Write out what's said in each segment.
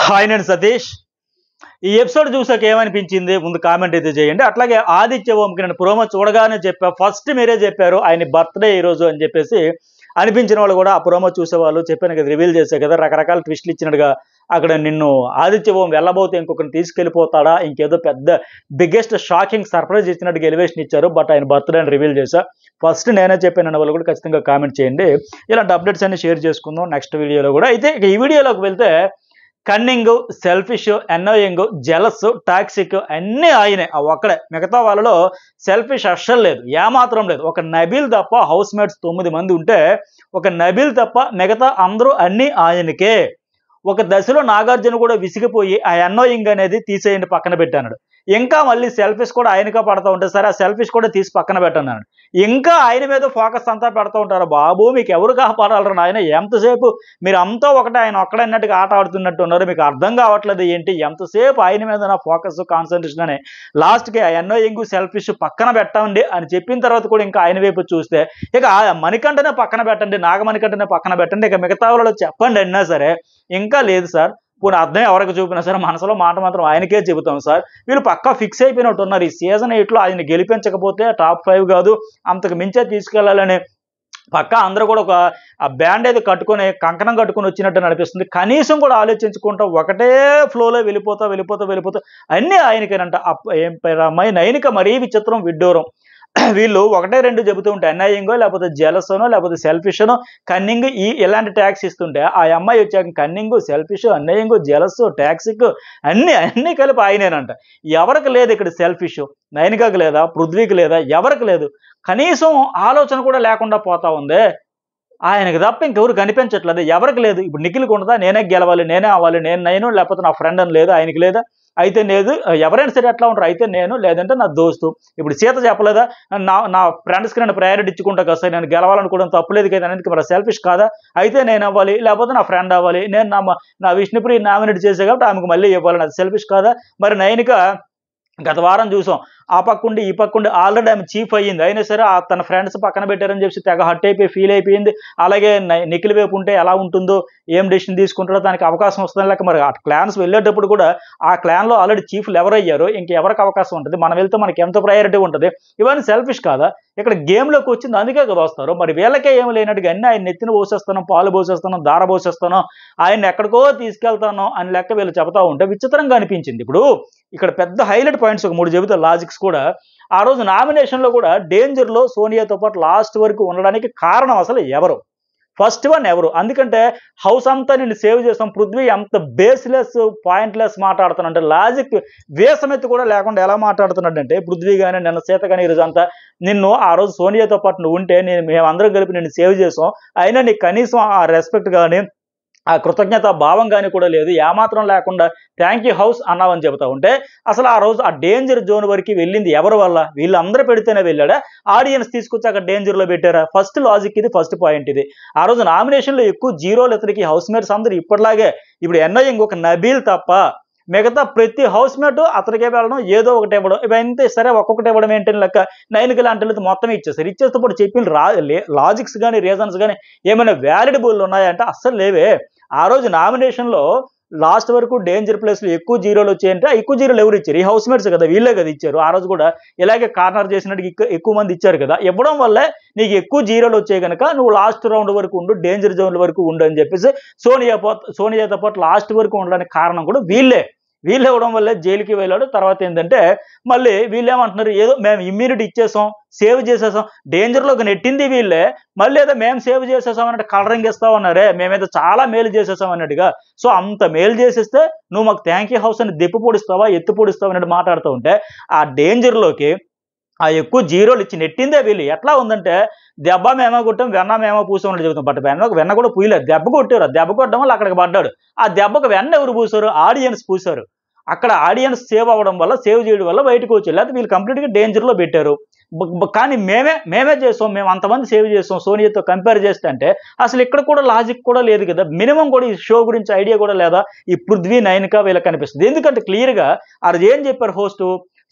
Hi నేను సతీష్. ఈ episode చూసాక ఏమనిపించింది ముందు కామెంట్ అయితే చేయండి. అట్లాగే ఆదిత్య ఓంకి నేను ప్రోమో చూడగానే చెప్పా, ఫస్ట్ మీరే చెప్పారు ఆయన బర్త్డే ఈరోజు అని చెప్పేసి అనిపించిన వాళ్ళు కూడా ఆ ప్రోమో చూసేవాళ్ళు చెప్పాను కదా, రివీల్ చేసే కదా, రకరకాల ట్విస్ట్లు ఇచ్చినట్టుగా అక్కడ నిన్ను ఆదిత్య ఓం వెళ్ళబోతే ఇంకొకరిని తీసుకెళ్ళిపోతాడా, ఇంకేదో పెద్ద బిగ్గెస్ట్ షాకింగ్ సర్ప్రైజ్ ఇచ్చినట్టుగా ఎలివేషన్ ఇచ్చారు. బట్ ఆయన బర్త్డే అని రివీల్ చేశా. ఫస్ట్ నేనే చెప్పాను వాళ్ళు కూడా ఖచ్చితంగా కామెంట్ చేయండి. ఇలాంటి అప్డేట్స్ అన్ని షేర్ చేసుకుందాం నెక్స్ట్ వీడియోలో కూడా. అయితే ఈ వీడియోలోకి వెళ్తే cunning, selfish, annoying, jealous, toxic అన్నీ ఆయనే, ఒక్కడే. మిగతా వాళ్ళలో సెల్ఫిష్ అస్సలు లేదు, ఏమాత్రం లేదు. ఒక నబీల్ తప్ప హౌస్ మేట్స్ 9 మంది ఉంటే ఒక నబీల్ తప్ప మిగతా అందరూ అన్నీ ఆయనకే. ఒక దశలో నాగార్జున కూడా విసిగిపోయి ఆ అన్నోయింగ్ అనేది తీసేయండి పక్కన పెట్టాడు. ఇంకా మళ్ళీ సెల్ఫిష్ కూడా ఆయనగా పడతా ఉంటే సరే ఆ సెల్ఫిష్ కూడా తీసి పక్కన పెట్టన్నాడు. ఇంకా ఆయన మీద ఫోకస్ అంతా పెడతా ఉంటారు. బాబు మీకు ఎవరు కాపాడాలరా ఆయన, ఎంతసేపు మీరు అంతా ఒకటే ఆయన ఒక్కడన్నట్టుగా ఆట ఆడుతున్నట్టు ఉన్నారు, మీకు అర్థం కావట్లేదు ఏంటి, ఎంతసేపు ఆయన మీద నా ఫోకస్ కాన్సన్ట్రేషన్ అని లాస్ట్కి ఆ అన్నోయింగ్ సెల్ఫిష్ పక్కన పెట్టండి అని చెప్పిన తర్వాత కూడా ఇంకా ఆయన వైపు చూస్తే ఇక మణికంఠనే పక్కన పెట్టండి, నాగమణికంఠనే పక్కన పెట్టండి, ఇక మిగతా వాళ్ళు చెప్పండి అన్నా సరే ఇంకా లేదు సార్. ఇప్పుడు అర్థం ఎవరికి చూపినా సరే మనసులో మాట మాత్రం ఆయనకే చెబుతాం సార్. వీళ్ళు పక్కా ఫిక్స్ అయిపోయినట్టు ఉన్నారు. ఈ సీజన్ 8లో ఆయన గెలిపించకపోతే టాప్ 5 కాదు అంతకు మించే తీసుకెళ్లాలని పక్కా అందరూ కూడా ఒక బ్యాండ్ ఏది కట్టుకొని కంకణం కట్టుకొని వచ్చినట్టు అనిపిస్తుంది. కనీసం కూడా ఆలోచించుకుంటా ఒకటే ఫ్లోలో వెళ్ళిపోతా అన్నీ ఆయనకేనంట. ఏం పేరు అమ్మాయి నైనిక మరీ విచిత్రం, విడ్డూరం. వీళ్ళు ఒకటే రెండు చెబుతూ ఉంటే అన్నయ్యింగో లేకపోతే జెలసనో లేకపోతే సెల్ఫిషనో కన్నింగ్ ఇలాంటి ట్యాక్స్ ఇస్తుంటే ఆ అమ్మాయి వచ్చాక కన్నింగ్, సెల్ఫిష్, అన్నయ్యింగ్, జెలస్, టాక్సిక్ అన్నీ కలిపి ఆయనేనంట. ఎవరికి లేదు ఇక్కడ సెల్ఫిష్, నైనికకు లేదా, పృథ్వీకి లేదా, ఎవరికి లేదు. కనీసం ఆలోచన కూడా లేకుండా పోతా ఉంది. ఆయనకి తప్ప ఇంకెవరు కనిపించట్లేదు, ఎవరికి లేదు. ఇప్పుడు నిఖిల్కి ఉండదా, నేనే గెలవాలి, నేనే అవ్వాలి, నేను లేకపోతే నా ఫ్రెండ్ అని లేదు, ఆయనకి లేదా. అయితే లేదు, ఎవరైనా సరే ఎట్లా ఉంటారు, అయితే నేను లేదంటే నా దోస్తు. ఇప్పుడు సీత చెప్పలేదా, నా ఫ్రెండ్స్కి నేను ప్రయారిటీ ఇచ్చుకుంటా కదా సార్, నేను గెలవాలనుకోవడం తప్పులేదు కదా అనేది మరి సెల్ఫిష్ కాదా. అయితే నేను అవ్వాలి లేకపోతే నా ఫ్రెండ్ అవ్వాలి, నేను నా విష్ణుప్రియ నామినేట్ చేసే కాబట్టి ఆమెకు మళ్ళీ ఇవ్వాలి, అది సెల్ఫిష్ కాదా. మరి నైనిక గత వారం చూసాం, ఆ పక్కుండి ఈ పక్కుండి ఆల్రెడీ ఆమె చీఫ్ అయ్యింది, అయినా సరే తన ఫ్రెండ్స్ పక్కన పెట్టారని చెప్పి తెగ హట్ అయిపోయి ఫీల్ అయిపోయింది. అలాగే నిఖిల్ వైపు ఉంటే ఎలా ఉంటుందో, ఏం డెసిషన్ తీసుకుంటారో దానికి అవకాశం వస్తుందని లేక మరి ఆ క్లాన్స్ వెళ్ళేటప్పుడు కూడా ఆ క్లాన్లో ఆల్రెడీ చీఫ్లు ఎవరయ్యారో ఇంకెవరికి అవకాశం ఉంటుంది, మనం వెళ్తే మనకి ఎంత ప్రయారిటీ ఉంటుంది. ఇవన్నీ సెల్ఫిష్ కాదా. ఇక్కడ గేమ్లోకి వచ్చింది అందుకే కదా వస్తారు. మరి వీళ్ళకే ఏమి లేనట్టుగా అన్నీ ఆయన నెత్తిన పోసేస్తాను, పాలు పోసేస్తాను, దార పోసేస్తాను, ఆయన ఎక్కడికో తీసుకెళ్తాను అని లెక్క వీళ్ళు చెబుతా ఉంటే విచిత్రంగా అనిపించింది. ఇప్పుడు ఇక్కడ పెద్ద హైలైట్ పాయింట్స్ ఒక 3 చెబుతా, లాజిక్స్ కూడా. ఆ రోజు నామినేషన్లో కూడా డేంజర్లో సోనియాతో పాటు లాస్ట్ వరకు ఉండడానికి కారణం అసలు ఎవరు, ఫస్ట్ వన్ ఎవరు? అందుకంటే హౌస్ అంతా నిన్ను సేవ్ చేస్తాం, పృథ్వీ అంత బేస్లెస్ పాయింట్లెస్ మాట్లాడుతున్నాడంటే, లాజిక్ వేసమెత్తి కూడా లేకుండా ఎలా మాట్లాడుతున్నాడంటే పృథ్వీ కానీ నిన్న సీత కానీ ఈరోజు అంతా నిన్ను ఆ రోజు సోనియాతో పాటు నువ్వు ఉంటే మేమందరం కలిపి నిన్ను సేవ్ చేసాం, అయినా నీకు కనీసం ఆ రెస్పెక్ట్ కానీ ఆ కృతజ్ఞత భావం కానీ కూడా లేదు, ఏమాత్రం లేకుండా థ్యాంక్ యూ హౌస్ అన్నావని చెబుతా ఉంటే అసలు ఆ రోజు ఆ డేంజర్ జోన్ వరకు వెళ్ళింది ఎవరి వల్ల? వీళ్ళందరూ పెడితేనే వెళ్ళాడా, ఆడియన్స్ తీసుకొచ్చి అక్కడ డేంజర్లో పెట్టారా? ఫస్ట్ లాజిక్ ఇది, ఫస్ట్ పాయింట్ ఇది. ఆ రోజు నామినేషన్లో ఎక్కువ జీరోలు ఇతనికి హౌస్ మేట్స్ అందరూ ఇప్పటిలాగే. ఇప్పుడు అన్నయ్య ఒక నబీల్ తప్ప మిగతా ప్రతి హౌస్ మేట్ అతనికే వెళ్ళడం, ఏదో ఒకటి ఇవ్వడం, ఇవంతే. సరే ఒక్కొక్కటి ఇవ్వడం ఏంటని లెక్క, నైన్కి లాంటి మొత్తం ఇచ్చేస్తారు. ఇచ్చేస్తే ఇప్పుడు చెప్పిన లాజిక్స్ కానీ రీజన్స్ కానీ ఏమైనా వ్యాలిడబుల్ ఉన్నాయంటే అస్సలు లేవే. ఆ రోజు నామినేషన్లో లాస్ట్ వరకు డేంజర్ ప్లేస్లో ఎక్కువ జీరోలు వచ్చాయంటే ఎక్కువ జీరోలు ఎవరు ఇచ్చారు? ఈ హౌస్ మేట్స్ కదా, వీళ్ళే కదా ఇచ్చారు. ఆ రోజు కూడా ఇలాగే కార్నర్ చేసినట్టు ఎక్కువ మంది ఇచ్చారు కదా. ఇవ్వడం వల్లే నీకు ఎక్కువ జీరోలు వచ్చాయి కనుక నువ్వు లాస్ట్ రౌండ్ వరకు ఉండు, డేంజర్ జోన్ల వరకు ఉండు అని చెప్పేసి సోనియాతో పాటు లాస్ట్ వరకు ఉండడానికి కారణం కూడా వీళ్ళు ఇవ్వడం వల్లే జైలుకి వెళ్ళాడు. తర్వాత ఏంటంటే మళ్ళీ వీళ్ళేమంటున్నారు, ఏదో మేము ఇమ్యూనిటీ ఇచ్చేసాం, సేవ్ చేసేసాం, డేంజర్లోకి నెట్టింది వీళ్ళే, మళ్ళీ ఏదో మేము సేవ్ చేసేసాం అన్నట్టు కలరింగ్ ఇస్తా ఉన్నారే, మేమేదో చాలా మేలు చేసేసాం అన్నట్టుగా. సో అంత మేలు చేసేస్తే నువ్వు మాకు థ్యాంక్ యూ హౌస్ అని దెప్పు పొడిస్తావా, ఎత్తు పొడిస్తావా అన్నట్టు మాట్లాడుతూ ఉంటే ఆ డేంజర్లోకి ఆ ఎక్కువ జీరోలు ఇచ్చి నెట్టిందే వీళ్ళు. ఎట్లా ఉందంటే దెబ్బ మేమో కొట్టాం, వెన్న మేమో పూసామని చెబుతాం. బట్ వెన్న కూడా పూయలేదు, దెబ్బ కొట్టారు. దెబ్బ కొట్టడం వల్ల అక్కడికి పడ్డాడు. ఆ దెబ్బకు వెన్న ఎవరు పూసారు? ఆడియన్స్ పూసారు. అక్కడ ఆడియన్స్ సేవ్ అవ్వడం వల్ల, సేవ్ చేయడం వల్ల బయటకు వచ్చారు. లేకపోతే వీళ్ళు కంప్లీట్గా డేంజర్లో పెట్టారు. కానీ మేమే చేస్తాం, మేము అంతమంది సేవ్ చేస్తాం సోనియాతో కంపేర్ చేస్తే అంటే అసలు ఇక్కడ కూడా లాజిక్ కూడా లేదు కదా. మినిమం కూడా ఈ షో గురించి ఐడియా కూడా లేదా ఈ పృథ్వీ, నైనిక వీళ్ళకి కనిపిస్తుంది. ఎందుకంటే క్లియర్గా అది ఏం చెప్పారు హోస్ట్,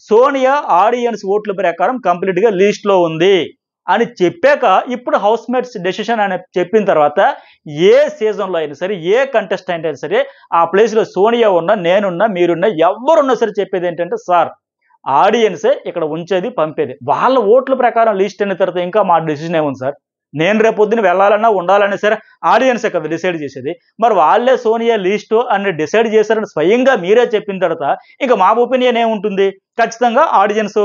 సోనియా ఆడియన్స్ ఓట్ల ప్రకారం కంప్లీట్గా లిస్ట్లో ఉంది, అని చెప్పాక ఇప్పుడు హౌస్ మేట్స్ డెసిషన్ అని చెప్పిన తర్వాత ఏ సీజన్లో అయినా సరే ఏ కంటెస్టెంట్ అయినా సరే ఆ ప్లేస్లో సోనియా ఉన్నా నేనున్నా మీరున్నా ఎవరున్నా సరే చెప్పేది ఏంటంటే సార్ ఆడియన్సే ఇక్కడ ఉంచేది పంపేది వాళ్ళ ఓట్ల ప్రకారం లిస్ట్ అయిన తర్వాత ఇంకా మా డెసిషన్ ఏముంది సార్ నేను రేపు పొద్దున వెళ్ళాలన్నా ఉండాలన్నా సరే ఆడియన్సే కదా డిసైడ్ చేసేది మరి వాళ్ళే సోనియా లిస్టు అని డిసైడ్ చేశారని స్వయంగా మీరే చెప్పిన తర్వాత ఇంకా మా ఒపీనియన్ ఏముంటుంది ఖచ్చితంగా ఆడియన్స్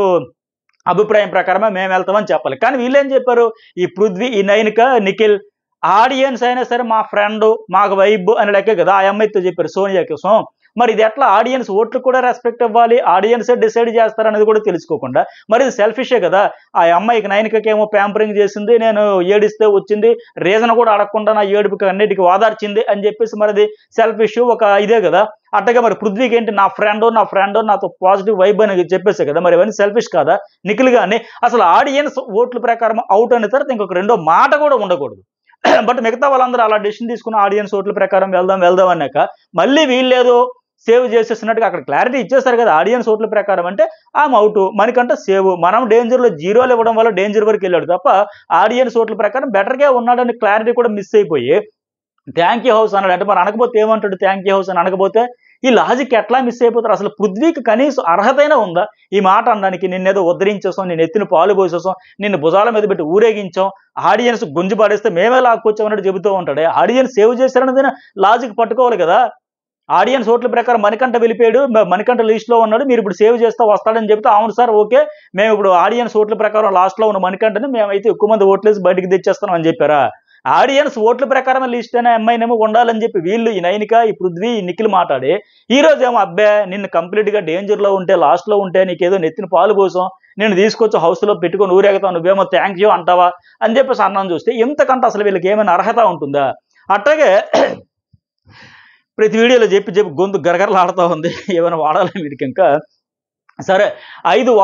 అభిప్రాయం ప్రకారమే మేము వెళ్తామని చెప్పాలి కానీ వీళ్ళేం చెప్పారు ఈ పృథ్వీ ఈ నైనిక నిఖిల్ ఆడియన్స్ అయినా సరే మా ఫ్రెండ్ మాకు వైబ్ అని లెక్క కదా ఆ అమ్మాయితో చెప్పారు సోనియా కోసం మరి ఇది ఎట్లా ఆడియన్స్ ఓట్లు కూడా రెస్పెక్ట్ ఇవ్వాలి ఆడియన్సే డిసైడ్ చేస్తారనేది కూడా తెలుసుకోకుండా మరి ఇది సెల్ఫిషే కదా ఆ అమ్మాయికి నైనికకేమో ప్యాంపరింగ్ చేసింది నేను ఏడిస్తే వచ్చింది రీజన్ కూడా అడగకుండా నా ఏడుపుకి అన్నిటికీ ఓదార్చింది అని చెప్పేసి మరి అది సెల్ఫిష్ ఒక ఇదే కదా అట్టగా మరి పృథ్వీకి ఏంటి నా ఫ్రెండ్ నాతో పాజిటివ్ వైబ్ అని చెప్పేసే కదా మరి ఇవన్నీ సెల్ఫిష్ కాదా నిఖిల్ గాని అసలు ఆడియన్స్ ఓట్ల ప్రకారం అవుట్ అయిన తర్వాత ఇంకొక రెండో మాట కూడా ఉండకూడదు బట్ మిగతా వాళ్ళందరూ అలా డెసిషన్ తీసుకున్న ఆడియన్స్ ఓట్ల ప్రకారం వెళ్దాం అన్నాక మళ్ళీ వీళ్ళేదో సేవ్ చేసేస్తున్నట్టుగా అక్కడ క్లారిటీ ఇచ్చేస్తారు కదా ఆడియన్స్ ఓట్ల ప్రకారం అంటే ఆమె అవుట్ మనకంటే సేవ్ మనం డేంజర్లో జీరోలు ఇవ్వడం వల్ల డేంజర్ వరకు వెళ్ళాడు తప్ప ఆడియన్స్ ఓట్ల ప్రకారం బెటర్గా ఉన్నాడని క్లారిటీ కూడా మిస్ అయిపోయి థ్యాంక్ యూ హౌస్ అన్నాడు అంటే మరి అనకపోతే ఏమంటాడు థ్యాంక్ యూ హౌస్ అని అనకపోతే ఈ లాజిక్ ఎట్లా మిస్ అయిపోతారు అసలు పృథ్వీకి కనీసం అర్హతైనా ఉందా ఈ మాట అనడానికి నిన్నేదో ఉద్ధరించేసాం నేను ఎత్తిన పాలు పోసేసాం నిన్ను భుజాల మీద పెట్టి ఊరేగించాం ఆడియన్స్ గుంజు పడేస్తే మేమే లాక్కొచ్చామన్నట్టు చెబుతూ ఉంటాడు ఆడియన్స్ సేవ్ చేశారన్నది లాజిక్ పట్టుకోవాలి కదా ఆడియన్స్ ఓట్ల ప్రకారం మణికంఠ వెళ్ళిపోయాడు మణికంఠ లిస్ట్లో ఉన్నాడు మీరు ఇప్పుడు సేవ్ చేస్తా వస్తాడని చెప్తే అవును సార్ ఓకే మేము ఇప్పుడు ఆడియన్స్ ఓట్ల ప్రకారం లాస్ట్లో ఉన్న మణికంఠని మేమైతే ఎక్కువ మంది ఓట్లేసి బయటికి తెచ్చేస్తాం అని చెప్పారా ఆడియన్స్ ఓట్ల ప్రకారం లిస్ట్ అయినా అమ్మాయినేమో ఉండాలని చెప్పి వీళ్ళు ఈ నైనిక ఈ పృథ్వీ ఈ నిఖిల్ మాట్లాడి ఈ రోజు ఏమో అబ్బాయి నిన్ను కంప్లీట్గా డేంజర్లో ఉంటే లాస్ట్లో ఉంటే నీకేదో నెత్తిన పాలు కోసం నేను తీసుకొచ్చి హౌస్లో పెట్టుకొని ఊరేగుతావు నువ్వేమో థ్యాంక్ యూ అంటావా అని చెప్పేసి అన్నం చూస్తే ఇంతకంటే అసలు వీళ్ళకి ఏమైనా అర్హత ఉంటుందా అట్లాగే ప్రతి వీడియోలో చెప్పి గొంతు గరగరలాడుతూ ఉంది ఏమైనా వాడాలి వీడికి ఇంకా సరే 5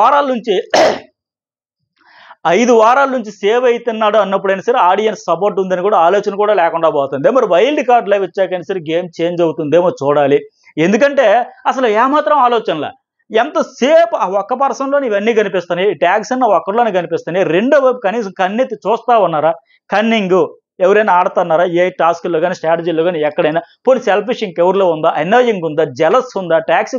వారాల నుంచి సేవ్ అవుతున్నాడు అన్నప్పుడైనా సరే ఆడియన్స్ సపోర్ట్ ఉందని కూడా ఆలోచన కూడా లేకుండా పోతుంది మరి వైల్డ్ కార్డ్ లైవ్ వచ్చాకైనా సరే గేమ్ చేంజ్ అవుతుందేమో చూడాలి ఎందుకంటే అసలు ఏమాత్రం ఆలోచనలే ఎంతసేపు ఆ ఒక్క పర్సన్లోనే ఇవన్నీ కనిపిస్తున్నాయి ట్యాగ్స్ అన్న ఒక్కరిలోనే కనిపిస్తున్నాయి రెండో వైపు కనీసం కన్నెత్తి చూస్తా ఉన్నారా కన్నింగ్ ఎవరైనా ఆడుతున్నారా ఏ టాస్క్లో కానీ స్ట్రాటజీలో కానీ ఎక్కడైనా పోనీ సెల్ఫిష్ ఇంకెవరిలో ఉందా అనాయింగ్ ఉందా జెలస్ ఉందా ట్యాక్స్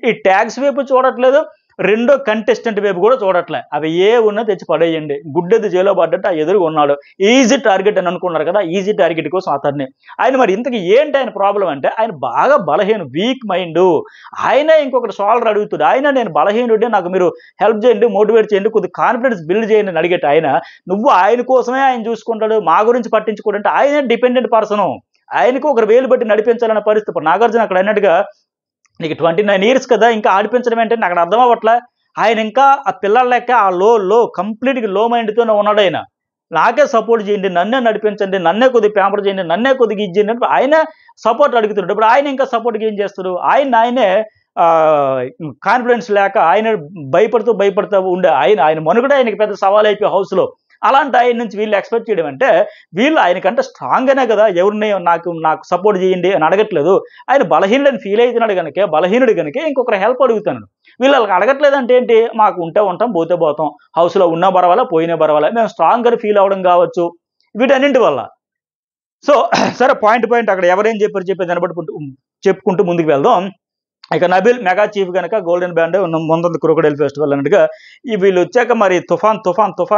ఈ ట్యాక్స్ వైపు చూడట్లేదు రెండో కంటెస్టెంట్ వైపు కూడా చూడట్లే అవి ఏ ఉన్నా తెచ్చి పడేయండి గుడ్డెది జైలో పడ్డట్టు ఆ ఎదురుగా ఉన్నాడు ఈజీ టార్గెట్ అని అనుకున్నారు కదా ఈజీ టార్గెట్ కోసం అతన్ని ఆయన మరి ఇంతకు ఏంటి ఆయన ప్రాబ్లం అంటే ఆయన బాగా బలహీన వీక్ మైండ్ ఆయన ఇంకొకటి సాల్వ్ అడుగుతుంది ఆయన నేను బలహీనుడే నాకు మీరు హెల్ప్ చేయండి మోటివేట్ చేయండి కొద్దిగా కాన్ఫిడెన్స్ బిల్డ్ చేయండి అని అడిగేట ఆయన నువ్వు ఆయన కోసమే ఆయన చూసుకుంటాడు మా గురించి పట్టించుకోడంటే ఆయనే డిపెండెంట్ పర్సన్ ఆయనకు ఒకరు వేలు బట్టి నడిపించాలన్న పరిస్థితి నాగార్జున అక్కడ అన్నట్టుగా నీకు 29 years కదా ఇంకా ఆడిపించడం ఏంటంటే నాకు అర్థం అవ్వట్లే ఆయన ఇంకా ఆ పిల్లల లెక్క ఆ లో కంప్లీట్గా లో మైండ్తోనే ఉన్నాడు ఆయన నాకే సపోర్ట్ చేయండి నన్నే నడిపించండి నన్నే కొద్దిగా ప్యాంపర్ చేయండి నన్నే కొద్దిగా ఇచ్చేయండి అంటే ఆయన సపోర్ట్ అడుగుతున్నాడు ఇప్పుడు ఆయన ఇంకా సపోర్ట్గా ఏం చేస్తారు ఆయనే కాన్ఫిడెన్స్ లేక ఆయన భయపడుతూ ఉండే ఆయన మనుగడ ఆయనకి పెద్ద సవాల్ అయిపోయి హౌస్లో అలాంటి ఆయన నుంచి వీళ్ళు ఎక్స్పెక్ట్ చేయడం అంటే వీళ్ళు ఆయనకంటే స్ట్రాంగ్గానే కదా ఎవరిని నాకు సపోర్ట్ చేయండి అని అడగట్లేదు ఆయన బలహీనుడని ఫీల్ అవుతున్నాడు కనుక బలహీనుడు కనుక ఇంకొకరు హెల్ప్ అడుగుతాను వీళ్ళు వాళ్ళకి అడగట్లేదంటే ఏంటి మాకు ఉంటే ఉంటాం పోతే పోతాం హౌస్లో ఉన్నా పర్వాలా పోయినా పర్వాలా మేము స్ట్రాంగ్గా ఫీల్ అవ్వడం కావచ్చు వీటన్నింటి వల్ల సో సరే పాయింట్ అక్కడ ఎవరేం చెప్పేది దాన్ని బట్టి చెప్పుకుంటూ ముందుకు వెళ్దాం ఇక నబిల్ మెగా చీఫ్ కనుక గోల్డెన్ బ్యాండ్ ముందు క్రోకడైల్ ఫెస్టివల్ అన్నట్టుగా ఈ వీళ్ళు వచ్చాక మరి తుఫాన్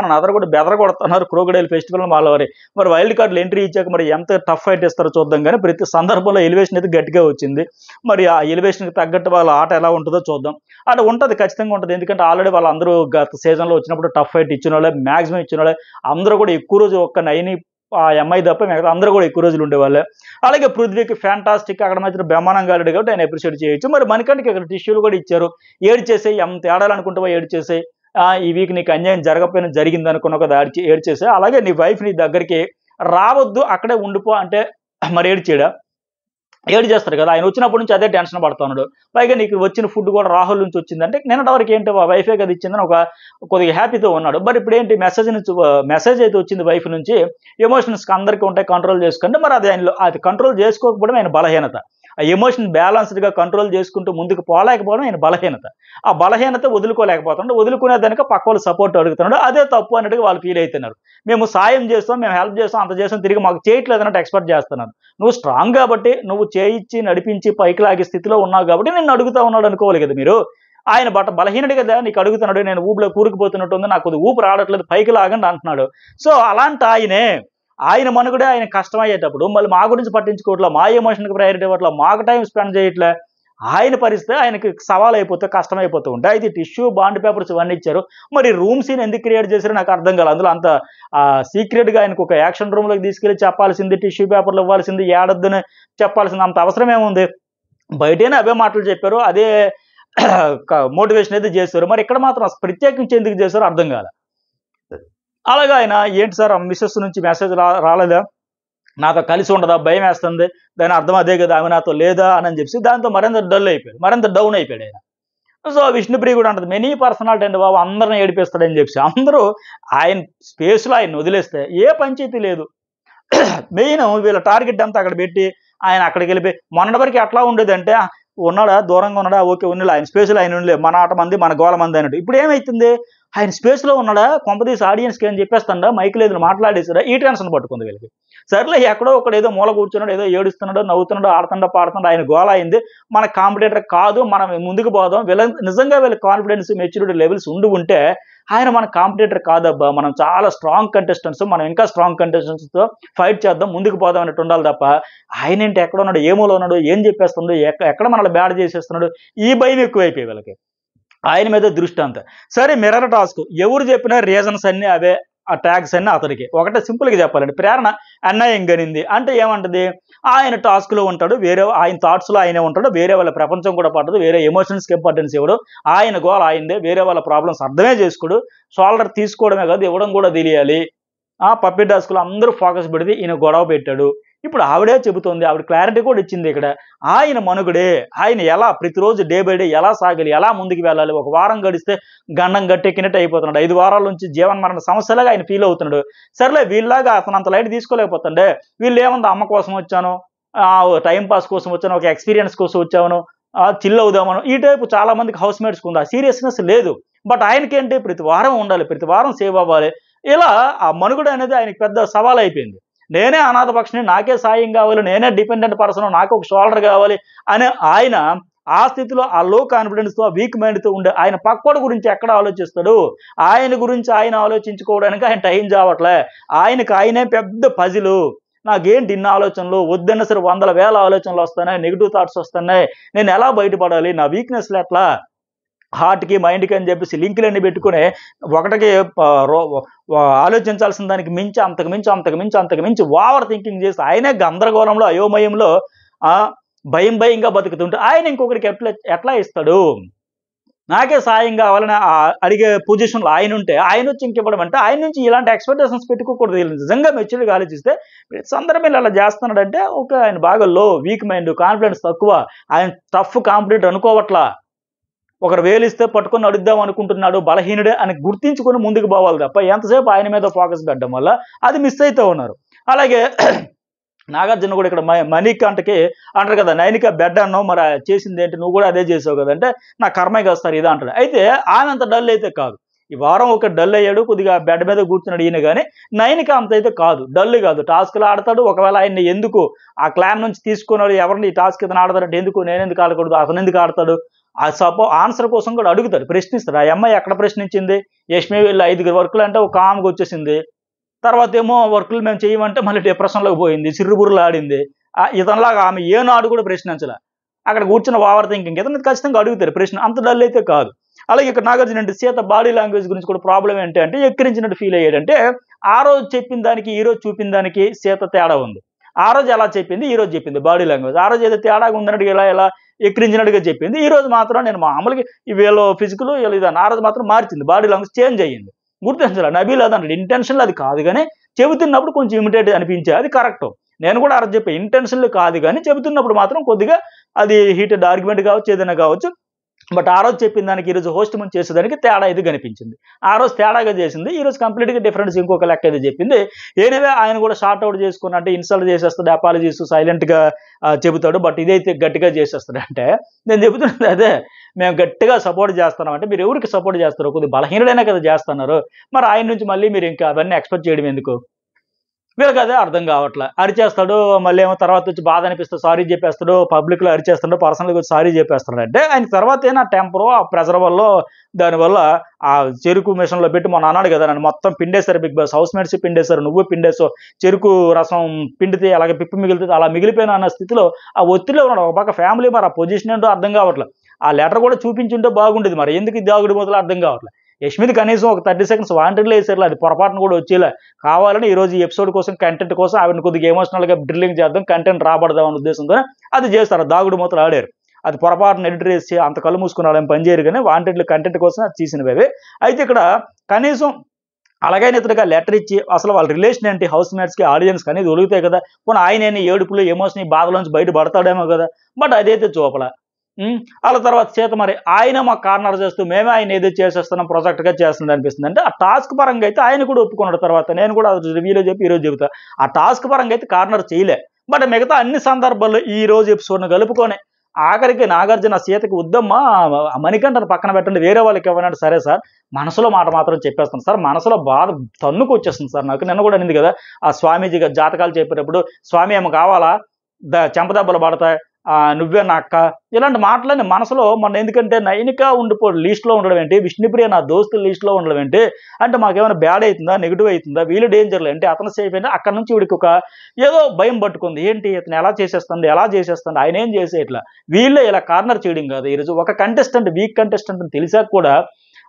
అని అదర్ కూడా బెదరగొడుతున్నారు క్రోకడైల్ ఫెస్టివల్ మరి వైల్డ్ కార్డులు ఎంట్రీ ఇచ్చాక మరి ఎంత టఫ్ ఫైట్ ఇస్తారో చూద్దాం కానీ ప్రతి సందర్భంలో ఎలివేషన్ అయితే గట్టిగా వచ్చింది మరి ఆ ఎలివేషన్కి తగ్గట్టు వాళ్ళ ఆట ఎలా ఉంటుందో చూద్దాం అలా ఉంటుంది ఖచ్చితంగా ఉంటుంది ఎందుకంటే ఆల్రెడీ వాళ్ళందరూ గత సీజన్లో వచ్చినప్పుడు టఫ్ ఫైట్ ఇచ్చిన వాళ్ళే మ్యాక్సిమం ఇచ్చిన వాళ్ళే అందరూ కూడా ఎక్కువ రోజు ఒక్క 9 ఆ అమ్మాయి తప్ప మిగతా అందరూ కూడా ఎక్కువ రోజులు ఉండేవాళ్ళే అలాగే పృథ్వీకి ఫ్యాంటాస్టిక్ అక్కడ మధ్య బ్రహ్మాండంగా ఆడాడు కాబట్టి ఆయన అప్రిషియేట్ చేయొచ్చు మరి మనకంటే ఇక్కడ టిష్యూలు కూడా ఇచ్చారు ఏడు చేసేయి ఎంత ఆడాలనుకుంటావో ఏడు చేసేయి ఈ వీక్ నీకు అన్యాయం జరగకపోయినా జరిగింది అనుకున్న కదా ఏడు చేసే అలాగే నీ వైఫ్ నీ దగ్గరికి రావద్దు అక్కడే ఉండిపో అంటే మరి ఏడు చేస్తారు కదా ఆయన వచ్చినప్పటి నుంచి అదే టెన్షన్ పడుతున్నాడు పైగా నీకు వచ్చిన ఫుడ్ కూడా రాహుల్ నుంచి వచ్చిందంటే నిన్నటి వరకు ఏంటి వైఫే కదా ఇచ్చిందని కొద్దిగా హ్యాపీతో ఉన్నాడు బట్ ఇప్పుడు ఏంటి మెసేజ్ అయితే వచ్చింది వైఫ్ నుంచి ఎమోషన్స్ అందరికీ ఉంటాయి కంట్రోల్ చేసుకుంటే మరి అది కంట్రోల్ చేసుకోకపోవడం ఆయన బలహీనత ఆ ఎమోషన్ బ్యాలెన్స్డ్గా కంట్రోల్ చేసుకుంటూ ముందుకు పోలేకపోవడం ఆయన బలహీనత. ఆ బలహీనత వదులుకోలేకపోతున్నాడు. వదులుకునే దానికి పక్క వాళ్ళు సపోర్ట్ అడుగుతున్నాడు. అదే తప్పు అన్నట్టుగా వాళ్ళు ఫీల్ అవుతున్నారు. మేము సాయం చేస్తాం, మేము హెల్ప్ చేస్తాం, అంత చేస్తాం, తిరిగి మాకు చేయట్లేదు అన్నట్టు ఎక్స్పెక్ట్ చేస్తున్నారు. నువ్వు స్ట్రాంగ్ కాబట్టి, నువ్వు చేయిచ్చి నడిపించి పైకి లాగే స్థితిలో ఉన్నావు కాబట్టి నిన్ను అడుగుతా ఉన్నాడు అనుకోవాలి కదా మీరు. ఆయన బలహీనుడు కదా నీకు అడుగుతున్నాడు, నేను ఊపిలో కూరుకుపోతున్నట్టుంది, నాకు కొద్దిగా ఊపిరి రావట్లేదు, పైకి లాగండి అంటున్నాడు. సో అలాంటి ఆయన మనుగడే ఆయన కష్టమయ్యేటప్పుడు మళ్ళీ మా గురించి పట్టించుకోవట్లే, మా ఎమోషన్కి ప్రయారిటీ ఇవ్వట్లే, మాకు టైం స్పెండ్ చేయట్లే, ఆయన పరిస్థితి ఆయనకి సవాల్ అయిపోతే కష్టమైపోతూ ఉంటాయి. అయితే టిష్యూ బాండ్ పేపర్స్ ఇవన్నీ ఇచ్చారు. మరి రూమ్ సీన్ ఎందుకు క్రియేట్ చేశారో నాకు అర్థం కాలేదు. అందులో అంత సీక్రెట్గా ఆయనకు ఒక యాక్షన్ రూమ్లోకి తీసుకెళ్ళి చెప్పాల్సింది, టిష్యూ పేపర్లు ఇవ్వాల్సింది, ఏడొద్దని చెప్పాల్సింది అంత అవసరం ఏముంది? బయటనే అవే మాటలు చెప్పారు, అదే మోటివేషన్ అయితే చేశారు. మరి ఇక్కడ మాత్రం ప్రత్యేకించి ఎందుకు చేశారో అర్థం కాలే. అలాగా ఆయన ఏంటి సార్ మిస్సెస్ నుంచి మెసేజ్ రాలేదా, నాతో కలిసి ఉండదా, భయం వేస్తుంది, దాని అర్థం అదే కదా, ఆమె నాతో లేదా అని చెప్పి దాంతో మరింత డల్ అయిపోయాడు, మరింత డౌన్ అయిపోయాడు ఆయన. సో విష్ణుప్రియ కూడా అంటది, మెనీ పర్సనాలిటీ అండి బాబు, అందరిని ఏడిపిస్తాడని చెప్పి. అందరూ ఆయన స్పేస్లో ఆయన వదిలేస్తే ఏ పంచాయతీ లేదు. మెయిన్ వీళ్ళ టార్గెట్ అంతా అక్కడ పెట్టి ఆయన అక్కడికి వెళ్ళిపోయి మొన్నటి వరకు ఎట్లా ఉండేదంటే ఉన్నాడా, దూరంగా ఉన్నాడా, ఓకే ఉన్నలే, ఆయన స్పేస్లో ఆయన ఉండలే, మన ఆట మంది మన గోల మంది అన్నట్టు. ఇప్పుడు ఏమైతుంది, ఆయన స్పేస్లో ఉన్నాడా, కొంపదీసి ఆడియన్స్కి ఏం చెప్పేస్తాడా, మైక్ లేదు మాట్లాడేసారా, ఈ టెన్షన్ పట్టుకుంది వీళ్ళకి. సర్లే ఎక్కడో ఒకడు ఏదో మూల కూర్చున్నాడు, ఏదో ఏడుస్తున్నాడు, నవ్వుతున్నాడు, ఆడుతున్నాడు, పాడుతున్నాడు, ఆయన గోల అయింది, మన కాంపిటేటర్ కాదు, మనం ముందుకు పోదాం, నిజంగా వీళ్ళ కాన్ఫిడెన్స్ మెచ్యూరిటీ లెవెల్స్ ఉంటే ఆయన మన కాంపిటేటర్ కాదబ్బా, మనం చాలా స్ట్రాంగ్ కంటెస్టెంట్స్, మనం ఇంకా స్ట్రాంగ్ కంటెస్టెంట్స్తో ఫైట్ చేద్దాం, ముందుకు పోదాం అన్నట్టు ఉండాలి తప్ప ఆయన ఏంటి ఎక్కడ ఉన్నాడు, ఏమోలో ఉన్నాడు, ఏం చెప్పేస్తున్నాడు, ఎక్కడ మనల్ని బ్యాడ్ చేసేస్తున్నాడు, ఈ భయం ఎక్కువైపోయి వీళ్ళకి. ఆయన మీద దృష్టి అంతా. సరే మిర్రర్ టాస్క్ ఎవరు చెప్పినా రీజన్స్ అన్నీ అవే, ఆ ట్యాగ్స్ అన్నీ అతడికి. ఒకటే సింపుల్గా చెప్పాలండి, ప్రేరణ అన్యాయం గనింది అంటే ఏమంటది, ఆయన టాస్క్లో ఉంటాడు, వేరే ఆయన థాట్స్లో ఆయనే ఉంటాడు, వేరే వాళ్ళ ప్రపంచం కూడా పట్టదు, వేరే ఎమోషన్స్కి ఇంపార్టెన్స్ ఇవ్వడు, ఆయన గోల్ ఆయనదే, వేరే వాళ్ళ ప్రాబ్లమ్స్ అర్థమే చేసుకోడు, షోల్డర్ తీసుకోవడమే కాదు ఇవ్వడం కూడా తెలియాలి. పప్పి టాస్క్లో అందరూ ఫోకస్ పెడితే ఈయన గొడవ పెట్టాడు. ఇప్పుడు ఆవిడే చెబుతోంది, ఆవిడ క్లారిటీ కూడా ఇచ్చింది ఇక్కడ. ఆయన మనుగడే, ఆయన ఎలా ప్రతిరోజు డే బై డే ఎలా సాగాలి, ఎలా ముందుకు వెళ్ళాలి, ఒక వారం గడిస్తే గండం గట్టెక్కినట్టు అయిపోతున్నాడు, 5 వారాల నుంచి జీవన మరణ సమస్యలాగా ఆయన ఫీల్ అవుతున్నాడు. సర్లే వీళ్ళలాగా అతను అంత లైట్ తీసుకోలేకపోతుండే, వీళ్ళు ఏముంది అమ్మ కోసం వచ్చాను, టైం పాస్ కోసం వచ్చాను, ఒక ఎక్స్పీరియన్స్ కోసం వచ్చాను, చిల్ అవుదామను, ఈ టైపు చాలా మందికి హౌస్ మేట్స్కి ఉంది, ఆ సీరియస్నెస్ లేదు. బట్ ఆయనకేంటి ప్రతి వారం ఉండాలి, ప్రతి వారం సేవ్ అవ్వాలి, ఇలా ఆ మనుగడ అనేది ఆయనకి పెద్ద సవాల్ అయిపోయింది. నేనే అనాథ పక్షిని, నాకే సాయం కావాలి, నేనే డిపెండెంట్ పర్సన్, నాకు ఒక షోల్డర్ కావాలి అనే ఆయన ఆ స్థితిలో ఆ లో కాన్ఫిడెన్స్తో, ఆ వీక్ మైండ్తో ఉండే ఆయన పక్కోడి గురించి ఎక్కడ ఆలోచిస్తాడు, ఆయన గురించి ఆయన ఆలోచించుకోవడానికి ఆయన టైం చావట్లే, ఆయనకు ఆయనే పెద్ద పజిలు, నాకేంటి ఇన్ని ఆలోచనలు, వద్దన్న సరే 100,000 ఆలోచనలు వస్తున్నాయి, నెగిటివ్ థాట్స్ వస్తున్నాయి, నేను ఎలా బయటపడాలి, నా వీక్నెస్లు ఎట్లా, హార్ట్కి మైండ్కి అని చెప్పేసి లింకులన్నీ పెట్టుకుని ఒకటికి ఆలోచించాల్సిన దానికి మించి అంతకు మించి ఓవర్ థింకింగ్ చేసి ఆయనే గందరగోళంలో అయోమయంలో భయంగా బతుకుతుంటే ఆయన ఇంకొకరికి ఎట్లా ఇస్తాడు, నాకే సాయం కావాలని అడిగే పొజిషన్లో ఆయన ఉంటే ఆయన వచ్చి ఇంకివ్వడం అంటే ఆయన నుంచి ఇలాంటి ఎక్స్పెక్టేషన్స్ పెట్టుకోకూడదు. నిజంగా మెచ్యూర్గా ఆలోచిస్తే సందర్భంలో ఇలా చేస్తున్నాడంటే ఒక ఆయన బాగా లో, వీక్ మైండ్, కాన్ఫిడెన్స్ తక్కువ, ఆయన టఫ్ కాంపిటేటర్ అనుకోవట్లా, ఒకరు వేలిస్తే పట్టుకొని అడుగుదాం అనుకుంటున్నాడు, బలహీనుడే అని గుర్తించుకొని ముందుకు పోవాలి తప్ప ఎంతసేపు ఆయన మీద ఫోకస్ పెట్టడం వల్ల అది మిస్ అవుతూ ఉన్నారు. అలాగే నాగార్జున కూడా ఇక్కడ మణికంటకి అంటారు కదా, నైనిక బెడ్ అన్నావు, మరి చేసింది ఏంటి, నువ్వు కూడా అదే చేసావు కదంటే నా కర్మే వస్తారు ఇదా అంటాడు. అయితే ఆయన అంత డల్ అయితే కాదు, ఈ వారం ఒక డల్ అయ్యాడు, కొద్దిగా బెడ్ మీద కూర్చున్నాడు ఈయన, కానీ నైనిక అంత అయితే కాదు, డల్ కాదు, టాస్క్లు ఆడతాడు. ఒకవేళ ఆయన్ని ఎందుకు ఆ క్లాన్ నుంచి తీసుకున్నాడు, ఎవరిని ఈ టాస్క్ ఇతను ఆడతాడంటే ఎందుకు, నేనెందుకు ఆడకూడదు, అతను ఎందుకు ఆడతాడు, ఆ ఆన్సర్ కోసం కూడా అడుగుతాడు, ప్రశ్నిస్తాడు. ఆ అమ్మాయి ఎక్కడ ప్రశ్నించింది, యష్మి వీళ్ళు 5 వర్కులు అంటే ఒక కామ్గా వచ్చేసింది, తర్వాత ఏమో వర్కులు మేము చేయమంటే మళ్ళీ డిప్రెషన్లోకి పోయింది, సిర్రుబుర్రులు ఆడింది. ఇతనిలాగా ఆమె ఏనాడు కూడా ప్రశ్నించలే, అక్కడ కూర్చున్న ఓవర్ థింకింగ్, ఇతను ఖచ్చితంగా అడుగుతారు ప్రశ్న, అంత డల్ అయితే కాదు. అలాగే ఇక్కడ నాగార్జున అంటే సీత బాడీ లాంగ్వేజ్ గురించి కూడా ప్రాబ్లం ఏంటి అంటే ఎక్కిరించినట్టు ఫీల్ అయ్యాడంటే ఆ రోజు చెప్పిన దానికి ఈ రోజు చూపిన దానికి సీత తేడా ఉంది. ఆ రోజు ఎలా చెప్పింది, ఈ రోజు చెప్పింది బాడీ లాంగ్వేజ్, ఆ రోజు ఏదో తేడాగా ఉందన్నట్టుగా ఎలా ఎక్కిరించినట్టుగా చెప్పింది, ఈ రోజు మాత్రం నేను మామూలుగా వీళ్ళు ఫిజికల్ ఇదని ఆ రోజు మాత్రం మార్చింది, బాడీ లాంగ్వేజ్ చేంజ్ అయ్యింది. గుర్తించాలి, నబీల్ అదంటే ఇంటెన్షన్లు అది కాదు, కానీ చెబుతున్నప్పుడు కొంచెం ఇమిటేట్ అనిపించే, అది కరెక్ట్. నేను కూడా అర్థం చెప్పే ఇంటెన్షన్లు కాదు, కానీ చెబుతున్నప్పుడు మాత్రం కొద్దిగా అది హీటెడ్ ఆర్గ్యుమెంట్ కావచ్చు, ఏదైనా కావచ్చు, బట్ ఆ రోజు చెప్పిన దానికి ఈరోజు హోస్ట్ ముందు చేసేదానికి తేడా ఇది కనిపించింది. ఆ రోజు తేడాగా చేసింది, ఈరోజు కంప్లీట్గా డిఫరెన్స్ ఇంకొక లెక్క అయితే చెప్పింది. ఏనివే ఆయన కూడా షార్ట్ అవుట్ చేసుకుని అంటే ఇన్సల్ట్ చేసేస్తాడు, అపాలజీస్ సైలెంట్గా చెబుతాడు. బట్ ఇదైతే గట్టిగా చేసేస్తాడు. అంటే నేను చెబుతున్నది అదే, మేము గట్టిగా సపోర్ట్ చేస్తున్నాం అంటే మీరు ఎవరికి సపోర్ట్ చేస్తారు? కొద్దిగా బలహీనుడైనా కదా చేస్తున్నారు. మరి ఆయన నుంచి మళ్ళీ మీరు ఇంకా అవన్నీ ఎక్స్పెక్ట్ చేయడం ఎందుకు? వీళ్ళకి అదే అర్థం కావట్లే. అరిచేస్తాడు, మళ్ళీ ఏమో తర్వాత వచ్చి బాధ అనిపిస్తే సారీ చెప్పేస్తాడు, పబ్లిక్లో అరిచేస్తాడు, పర్సనల్గా వచ్చి సారీ చెప్పేస్తాడు. అంటే ఆయన తర్వాత ఏనా టెంపరు ఆ ప్రెజర్ వల్ల దానివల్ల ఆ చెరుకు మిషన్లో పెట్టి మొన్న అన్నాడు కదా, నన్ను మొత్తం పిండేశారు బిగ్ బాస్, హౌస్ మేట్స్ పిండేశారు, నువ్వు పిండేసావు, చెరుకు రసం పిండితే అలాగే పిప్పి మిగులుతుంది, అలా మిగిలిపోయినా అన్న స్థితిలో ఆ ఒత్తిడిలో ఉన్నాడు. ఒక పక్క ఫ్యామిలీ, మరి ఆ పొజిషన్ ఏంటో అర్థం కావట్లేదు. ఆ లెటర్ కూడా చూపించుంటే బాగుండేది, మరి ఎందుకు ఈ దాగుడు మొదలు అర్థం కావట్లేదు. యష్మిది కనీసం ఒక 30 seconds వాంటెడ్లో వేసారు, అది పొరపాటును కూడా వచ్చేలా. కావాలని ఈరోజు ఈ ఎపిసోడ్ కోసం, కంటెంట్ కోసం ఆవిడని కొద్దిగా ఎమోషనల్గా డ్రిల్లింగ్ చేద్దాం, కంటెంట్ రాబడదాం అనే ఉద్దేశంతో అది చేస్తారు. దాగుడు మూతలు ఆడారు. అది పొరపాటున ఎడిటర్ వేసి అంత కళ్ళు మూసుకుని వాళ్ళని పనిచేయరు, కానీ వాంటెడ్లు కంటెంట్ కోసం అది తీసినవే. అయితే ఇక్కడ కనీసం అలాగైనా ఇతరుగా లెటర్ ఇచ్చి అసలు వాళ్ళ రిలేషన్ ఏంటి, హౌస్ మేట్స్కి ఆడియన్స్కి అనేది ఒలుగుతాయి కదా. పోనీ ఆయన ఏడుపులు ఎమోషన్ ఈ బాధలోంచి బయట పడతాడేమో కదా, బట్ అదైతే చూపల. అలా తర్వాత చేత మరి ఆయన మాకు కార్నర్ చేస్తూ మేమే ఆయన ఏదో చేసేస్తున్నాం, ప్రొజెక్ట్గా చేస్తుంది అనిపిస్తుంది. అంటే ఆ టాస్క్ పరంగా అయితే ఆయన కూడా ఒప్పుకున్నాడు. తర్వాత నేను కూడా రివ్యూలో చెప్పి ఈరోజు చెబుతా, ఆ టాస్క్ పరంగా అయితే కార్నర్ చేయలే. బట్ మిగతా అన్ని సందర్భాల్లో ఈ రోజు ఎపిసోడ్ను కలుపుకొని ఆఖరికి నాగార్జున సీతకి వద్దమ్మా మణికంఠను పక్కన పెట్టండి, వేరే వాళ్ళకి ఇవ్వనంటే సరే సార్, మనసులో మాట మాత్రం చెప్పేస్తాను సార్, మనసులో బాధ తన్నుకు వచ్చేస్తుంది సార్ నాకు. నిన్న కూడా అనింది కదా ఆ స్వామీజీ జాతకాలు చెప్పేటప్పుడు, స్వామి ఏమో కావాలా, చెంపదెబ్బలు పడతాయి, నువ్వే నా అక్క, ఇలాంటి మాటలని మనసులో మొన్న. ఎందుకంటే నైనిక ఉండిపోడు లిస్ట్లో ఉండడం ఏంటి, విష్ణుప్రియ నా దోస్తుల లిస్టులో ఉండడం ఏంటి, అంటే మాకేమైనా బ్యాడ్ అవుతుందా, నెగిటివ్ అవుతుందా, వీళ్ళు డేంజర్లు అంటే అతను సేఫ్ అయినా అక్కడ నుంచి వీడికి ఒక ఏదో భయం పట్టుకుంది. ఏంటి ఇతను ఎలా చేసేస్తుంది, ఆయన ఏం చేసే ఇట్లా వీళ్ళే ఇలా కార్నర్ చేయడం కాదు. ఈరోజు ఒక కంటెస్టెంట్ వీక్ కంటెస్టెంట్ అని తెలిసాక కూడా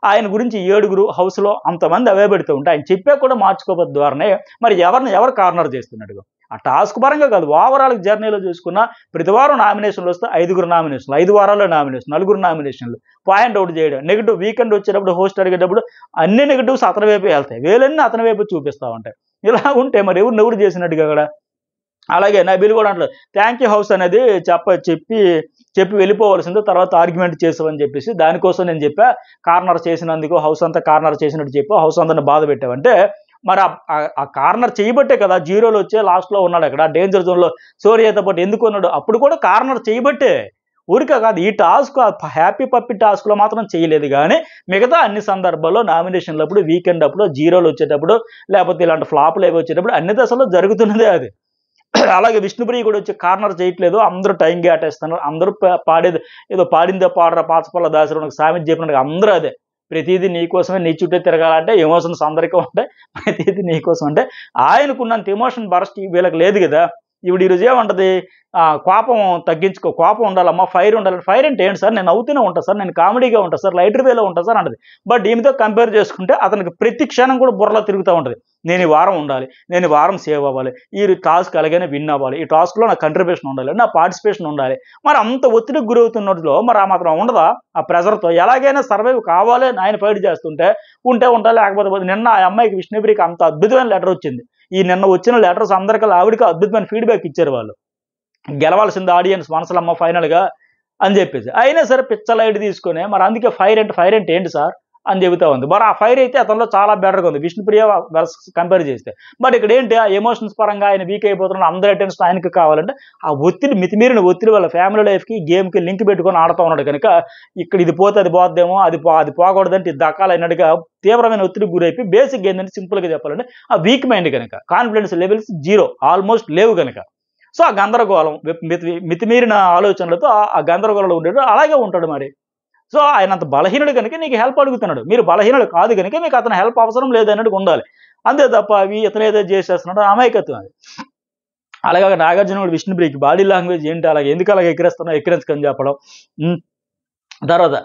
ఆయన గురించి 7 హౌస్లో అంతమంది అవే పెడుతూ ఉంటే ఆయన చెప్పే కూడా మార్చుకోవద్దు ద్వారానే మరి ఎవరు కార్నర్ చేస్తున్నాడు. ఆ టాస్క్ పరంగా కాదు, ఓవరాల్ జర్నీలో చూసుకున్న ప్రతి వారం నామినేషన్లు వస్తే 5 నామినేషన్లు, 5 వారాల్లో నామినేషన్, 4 నామినేషన్లు, పాయింట్ అవుట్ చేయడం, నెగిటివ్ వీకెండ్ వచ్చేటప్పుడు హోస్ట్ అడిగేటప్పుడు అన్ని నెగిటివ్స్ అతని వైపు వెళ్తాయి, వేలన్నీ అతని వైపు చూపిస్తూ ఉంటాయి. ఇలా ఉంటే మరి ఎవరు చేసినట్టుగా కూడా. అలాగే నబీల్ కూడా అంటారు థ్యాంక్ యూ హౌస్ అనేది చెప్పి వెళ్ళిపోవలసింది, తర్వాత ఆర్గ్యుమెంట్ చేసామని చెప్పేసి దానికోసం నేను చెప్పా, కార్నర్ చేసినందుకు హౌస్ అంతా కార్నర్ చేసినట్టు చెప్పి హౌస్ అందరిని బాధ పెట్టావంటే మరి ఆ కార్నర్ చేయబట్టే కదా జీరోలో వచ్చే లాస్ట్లో ఉన్నాడు. అక్కడ డేంజర్ జోన్లో సూర్యతో పాటు ఎందుకు ఉన్నాడు, అప్పుడు కూడా కార్నర్ చేయబట్టే, ఊరికే కాదు. ఈ టాస్క్ హ్యాపీ పప్పి టాస్క్లో మాత్రం చేయలేదు, కానీ మిగతా అన్ని సందర్భాల్లో నామినేషన్లు అప్పుడు, వీకెండ్ అప్పుడు, జీరోలు వచ్చేటప్పుడు, లేకపోతే ఇలాంటి ఫ్లాపులు ఏవి వచ్చేటప్పుడు అన్ని దశలో జరుగుతున్నదే అది. అలాగే విష్ణుప్రియ కూడా వచ్చి కార్నర్ చేయట్లేదు, అందరూ టైం కేటేస్తున్నారు, అందరూ పాడేది ఏదో పాడిందే పాడరా పాచపల్ల దాసరు సామెత చెప్పినట్టుగా అందరూ అదే, ప్రతిదీ నీకోసమే, నీ చుట్టే తిరగాలంటే ఎమోషన్స్ అందరికీ ఉంటాయి, ప్రతిదీ నీకోసం అంటే ఆయనకున్నంత ఎమోషన్ బరస్ట్ వీళ్ళకి లేదు కదా. ఇప్పుడు ఈరోజు ఏమంటది, కోపం తగ్గించుకో, కోపం ఉండాలమ్మా, ఫైర్ ఉండాలి. ఫైర్ అంటే ఏంటి సార్, నేను అవుతూనే ఉంటాను సార్, నేను కామెడీగా ఉంటాను సార్, లైటర్ వేలో ఉంటాను సార్ అంటది. బట్ ఈమెతో కంపేర్ చేసుకుంటే అతనికి ప్రతి క్షణం కూడా బుర్రలో తిరుగుతూ ఉంటుంది, నేను ఈ వారం ఉండాలి, నేను ఈ వారం సేవ్ అవ్వాలి, ఈ టాస్క్ అలాగనే విన్ అవ్వాలి, ఈ టాస్క్లో నా కంట్రిబ్యూషన్ ఉండాలి, నా పార్టిసిపేషన్ ఉండాలి. మరి అంత ఒత్తిడికి గురవుతున్నట్లో మరి ఆ మాత్రం ఉండదా, ఆ ప్రెజర్తో ఎలాగైనా సర్వైవ్ కావాలి ఆయన ఫైట్ చేస్తుంటే ఉంటా, లేకపోతే నిన్న ఆ అమ్మాయికి విష్ణుప్రియకి అంత అద్భుతమైన లెటర్ వచ్చింది. ఈ నిన్న వచ్చిన లెటర్స్ అందరికీ ఆవిడకి అద్భుతమైన ఫీడ్బ్యాక్ ఇచ్చారు వాళ్ళు, గెలవాల్సింది ఆడియన్స్ మనసులమ్మ ఫైనల్గా అని చెప్పేసి. అయినా సరే పిచ్చ లైట్ తీసుకొని మరి అందుకే ఫైర్ అంటే ఏంటి సార్ అని చెబుతా ఉంది. మరి ఆ ఫైర్ అయితే అతనిలో చాలా బెటర్గా ఉంది విష్ణుప్రియ కంపేర్ చేస్తే. బట్ ఇక్కడ ఏంటి, ఆ ఎమోషన్స్ పరంగా ఆయన వీక్ అయిపోతున్నాడు, అందరి అటెన్షన్ ఆయనకు కావాలంటే ఆ ఒత్తిడి, మితిమీరిన ఒత్తిడి వాళ్ళ ఫ్యామిలీ లైఫ్కి గేమ్కి లింక్ పెట్టుకొని ఆడుతూ ఉన్నాడు కనుక ఇక్కడ ఇది పోతే అది పోద్దేమో, అది పోకూడదంటే ఇది దక్కాలన్నట్టుగా తీవ్రమైన ఒత్తిడికి గురైపోయి బేసిక్ ఏంటంటే సింపుల్గా చెప్పాలంటే ఆ వీక్ మైండ్ కనుక, కాన్ఫిడెన్స్ లెవెల్స్ 0 ఆల్మోస్ట్ లేవు కనుక. సో ఆ గందరగోళం, మితిమీరిన ఆలోచనలతో ఆ గందరగోళంలో ఉండేది అలాగే ఉంటాడు మరి. సో ఆయన అంత బలహీనుడు కనుక నీకు హెల్ప్ అడుగుతున్నాడు, మీరు బలహీనుడు కాదు కనుక మీకు అతను హెల్ప్ అవసరం లేదన్నట్టు ఉండాలి. అంతే తప్ప ఇతను ఏదో చేసేస్తున్నాడు అమాయకత్వం అది. అలాగే నాగార్జున విష్ణుప్రియకి బాడీ లాంగ్వేజ్ ఏంటి, అలాగే ఎందుకు అలాగే ఎక్కిరించుకొని చెప్పడం. తర్వాత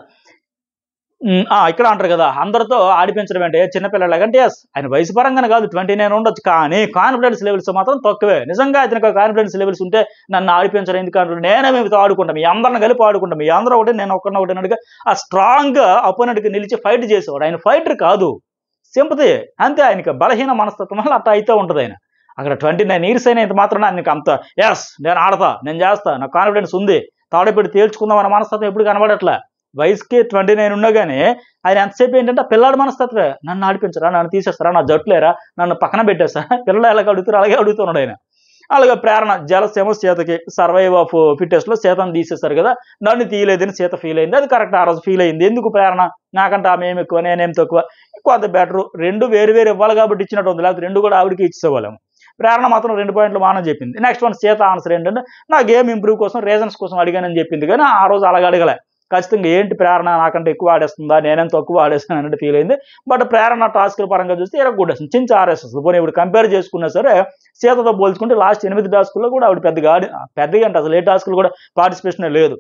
ఇక్కడ అంటారు కదా అందరితో ఆడిపించడం అంటే చిన్నపిల్లలాగా అంటే ఆయన వయసు పరంగానే కాదు 29 ఉండొచ్చు, కానీ కాన్ఫిడెన్స్ లెవెల్స్ మాత్రం తక్కువే. నిజంగా అతనికి కాన్ఫిడెన్స్ లెవెల్స్ ఉంటే నన్ను ఆడిపించడం ఎందుకంటే నేనే మేమితో ఆడుకుంటాం, మీ అందరిని కలిపి ఆడుకుంటాం, మీ అందరూ ఒకటి నేను ఒక్కడిని ఒకటి అన్నట్టుగా ఆ స్ట్రాంగ్గా అపోనెంట్కి నిలిచి ఫైట్ చేసేవాడు. ఆయన ఫైటర్ కాదు, సింపతి అంతే. ఆయనకి బలహీన మనస్తత్వం వల్ల అట్లా అయితే ఉంటుంది. ఆయన అక్కడ 29 years అయినా ఇంత మాత్రం ఆయనకి అంత నేను ఆడతా, నేను చేస్తా, నాకు కాన్ఫిడెన్స్ ఉంది, తాడపెట్టి తేల్చుకుందాం అనే మనస్తత్వం ఎప్పుడు కనబడట్లే. వయసుకి 29 ఉన్నా కానీ ఆయన ఎంతసేపు ఏంటంటే ఆ పిల్లాడి మనస్తత్వే, నన్ను ఆడిపించరా, నన్ను తీసేస్తారా, నా జట్టులేరా, నన్ను పక్కన పెట్టేస్తారా, పిల్లలు ఎలాగ అడుగుతారు అలాగే అడుగుతున్నాడు ఆయన. అలాగే ప్రేరణ జలస్ ఏమో సీతకి సర్వైవ్ ఆఫ్ ఫిట్టెస్ట్లో సీతను తీసేస్తారు కదా, నన్ను తీయలేదని సీత ఫీల్ అయింది. అది కరెక్ట్, ఆ రోజు ఫీల్ అయింది. ఎందుకు ప్రేరణ, నాకంటే ఆమె ఏమి ఎక్కువ నేనేం తక్కువ, కొంత బెటరు, రెండు వేరు వేరు ఇవ్వాలి కాబట్టి ఇచ్చినట్టు ఉంది, లేకపోతే రెండు కూడా ఆవిడకి ఇచ్చేవాళ్ళము. ప్రేరణ మాత్రం 2 పాయింట్లు మానం చెప్పింది. నెక్స్ట్ వన్ సీత ఆన్సర్ ఏంటంటే నా గేమ్ ఇంప్రూవ్ కోసం రీజన్స్ కోసం అడిగానని చెప్పింది. కానీ ఆ రోజు అలాగ అడగలే. ఖచ్చితంగా ఏంటి ప్రేరణ నాకంటే ఎక్కువ ఆడేస్తుందా, నేనేం తక్కువ ఆడేస్తాను అన్నట్టు ఫీల్ అయింది. బట్ ప్రేరణ టాస్కుల పరంగా చూస్తే ఇరగొట్టేస్తుంది, చించి ఆరేస్తుంది. పోనీ ఇప్పుడు కంపేర్ చేసుకున్నా సరే సీతతో పోల్చుకుంటే లాస్ట్ 8 టాస్కుల్లో కూడా ఆవిడ పెద్దగా అంటే అసలు ఏ టాస్కులు కూడా పార్టిసిపేషన్ లేదు.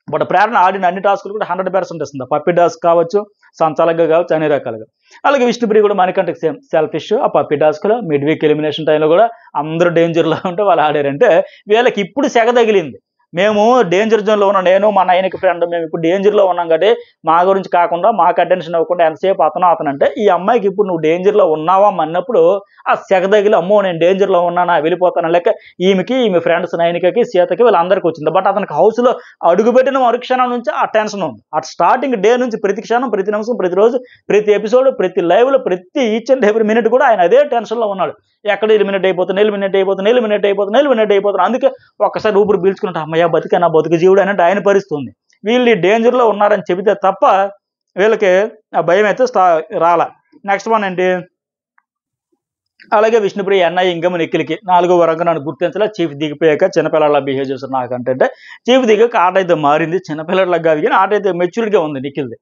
బట్ ప్రేరణ ఆడిన అన్ని టాస్కులు కూడా 100% ఇస్తుంది. పప్పి టాస్క్ కావచ్చు, సంచాలకగా కావచ్చు, అన్ని రకాలుగా. అలాగే విష్ణుప్రియ కూడా మనకంటే సేమ్ సెల్ఫిష్. ఆ పప్పి టాస్క్లో మిడ్ వీక్ ఎలిమినేషన్ టైంలో కూడా అందరూ డేంజర్లో ఉంటే వాళ్ళు ఆడారంటే వీళ్ళకి ఇప్పుడు సెగ తగిలింది. మేము డేంజర్ జోన్లో ఉన్నాం, నేను మా నైన్కి ఫ్రెండ్, మేము ఇప్పుడు డేంజర్లో ఉన్నాం కాబట్టి మా గురించి కాకుండా మాకు అటెన్షన్ ఇవ్వకుండా ఎంతసేపు అతను అంటే ఈ అమ్మాయికి ఇప్పుడు నువ్వు డేంజర్లో ఉన్నావా అన్నప్పుడు ఆ సెగ తగిలి అమ్మో నేను డేంజర్లో ఉన్నానా వెళ్ళిపోతాను లెక్క ఈమె ఫ్రెండ్స్ నైనికకి సీతకి వీళ్ళందరికీ వచ్చింది. బట్ అతనికి హౌస్లో అడుగుపెట్టిన మరుక్షణం నుంచి ఆ టెన్షన్ ఉంది. అటు స్టార్టింగ్ డే నుంచి ప్రతి క్షణం, ప్రతి నిమిషం, ప్రతిరోజు, ప్రతి ఎపిసోడ్, ప్రతి లైవ్లో, ప్రతి ఈచ్ అండ్ ఎవ్రీ మినిట్ కూడా ఆయన అదే టెన్షన్లో ఉన్నాడు. ఎక్కడ ఎలిమినేట్ అయిపోతుంది. అందుకే ఒక్కసారి ఊపిరి పీల్చుకుంటే అమ్మయ్య బతికే నా బతుకు జీవుడు అన్నట్టు ఆయన పరిస్థితుంది. వీళ్ళు డేంజర్లో ఉన్నారని చెబితే తప్ప వీళ్ళకి ఆ భయం అయితే రాల. నెక్స్ట్ వన్ ఏంటి, అలాగే విష్ణుప్రియ ఎన్ఐ ఇంకమ్ నిఖిల్కి 4వ వరకు నన్ను గుర్తించలే. చీఫ్ దిగిపోయాక చిన్నపిల్లలా బిహేవ్ చేస్తారు నాకంటే. చీఫ్ దిగాక ఆట అయితే మారింది, చిన్నపిల్లలకు కాదు కానీ ఆట అయితే మెచ్యూరిటీగా ఉంది నిఖిల్ది.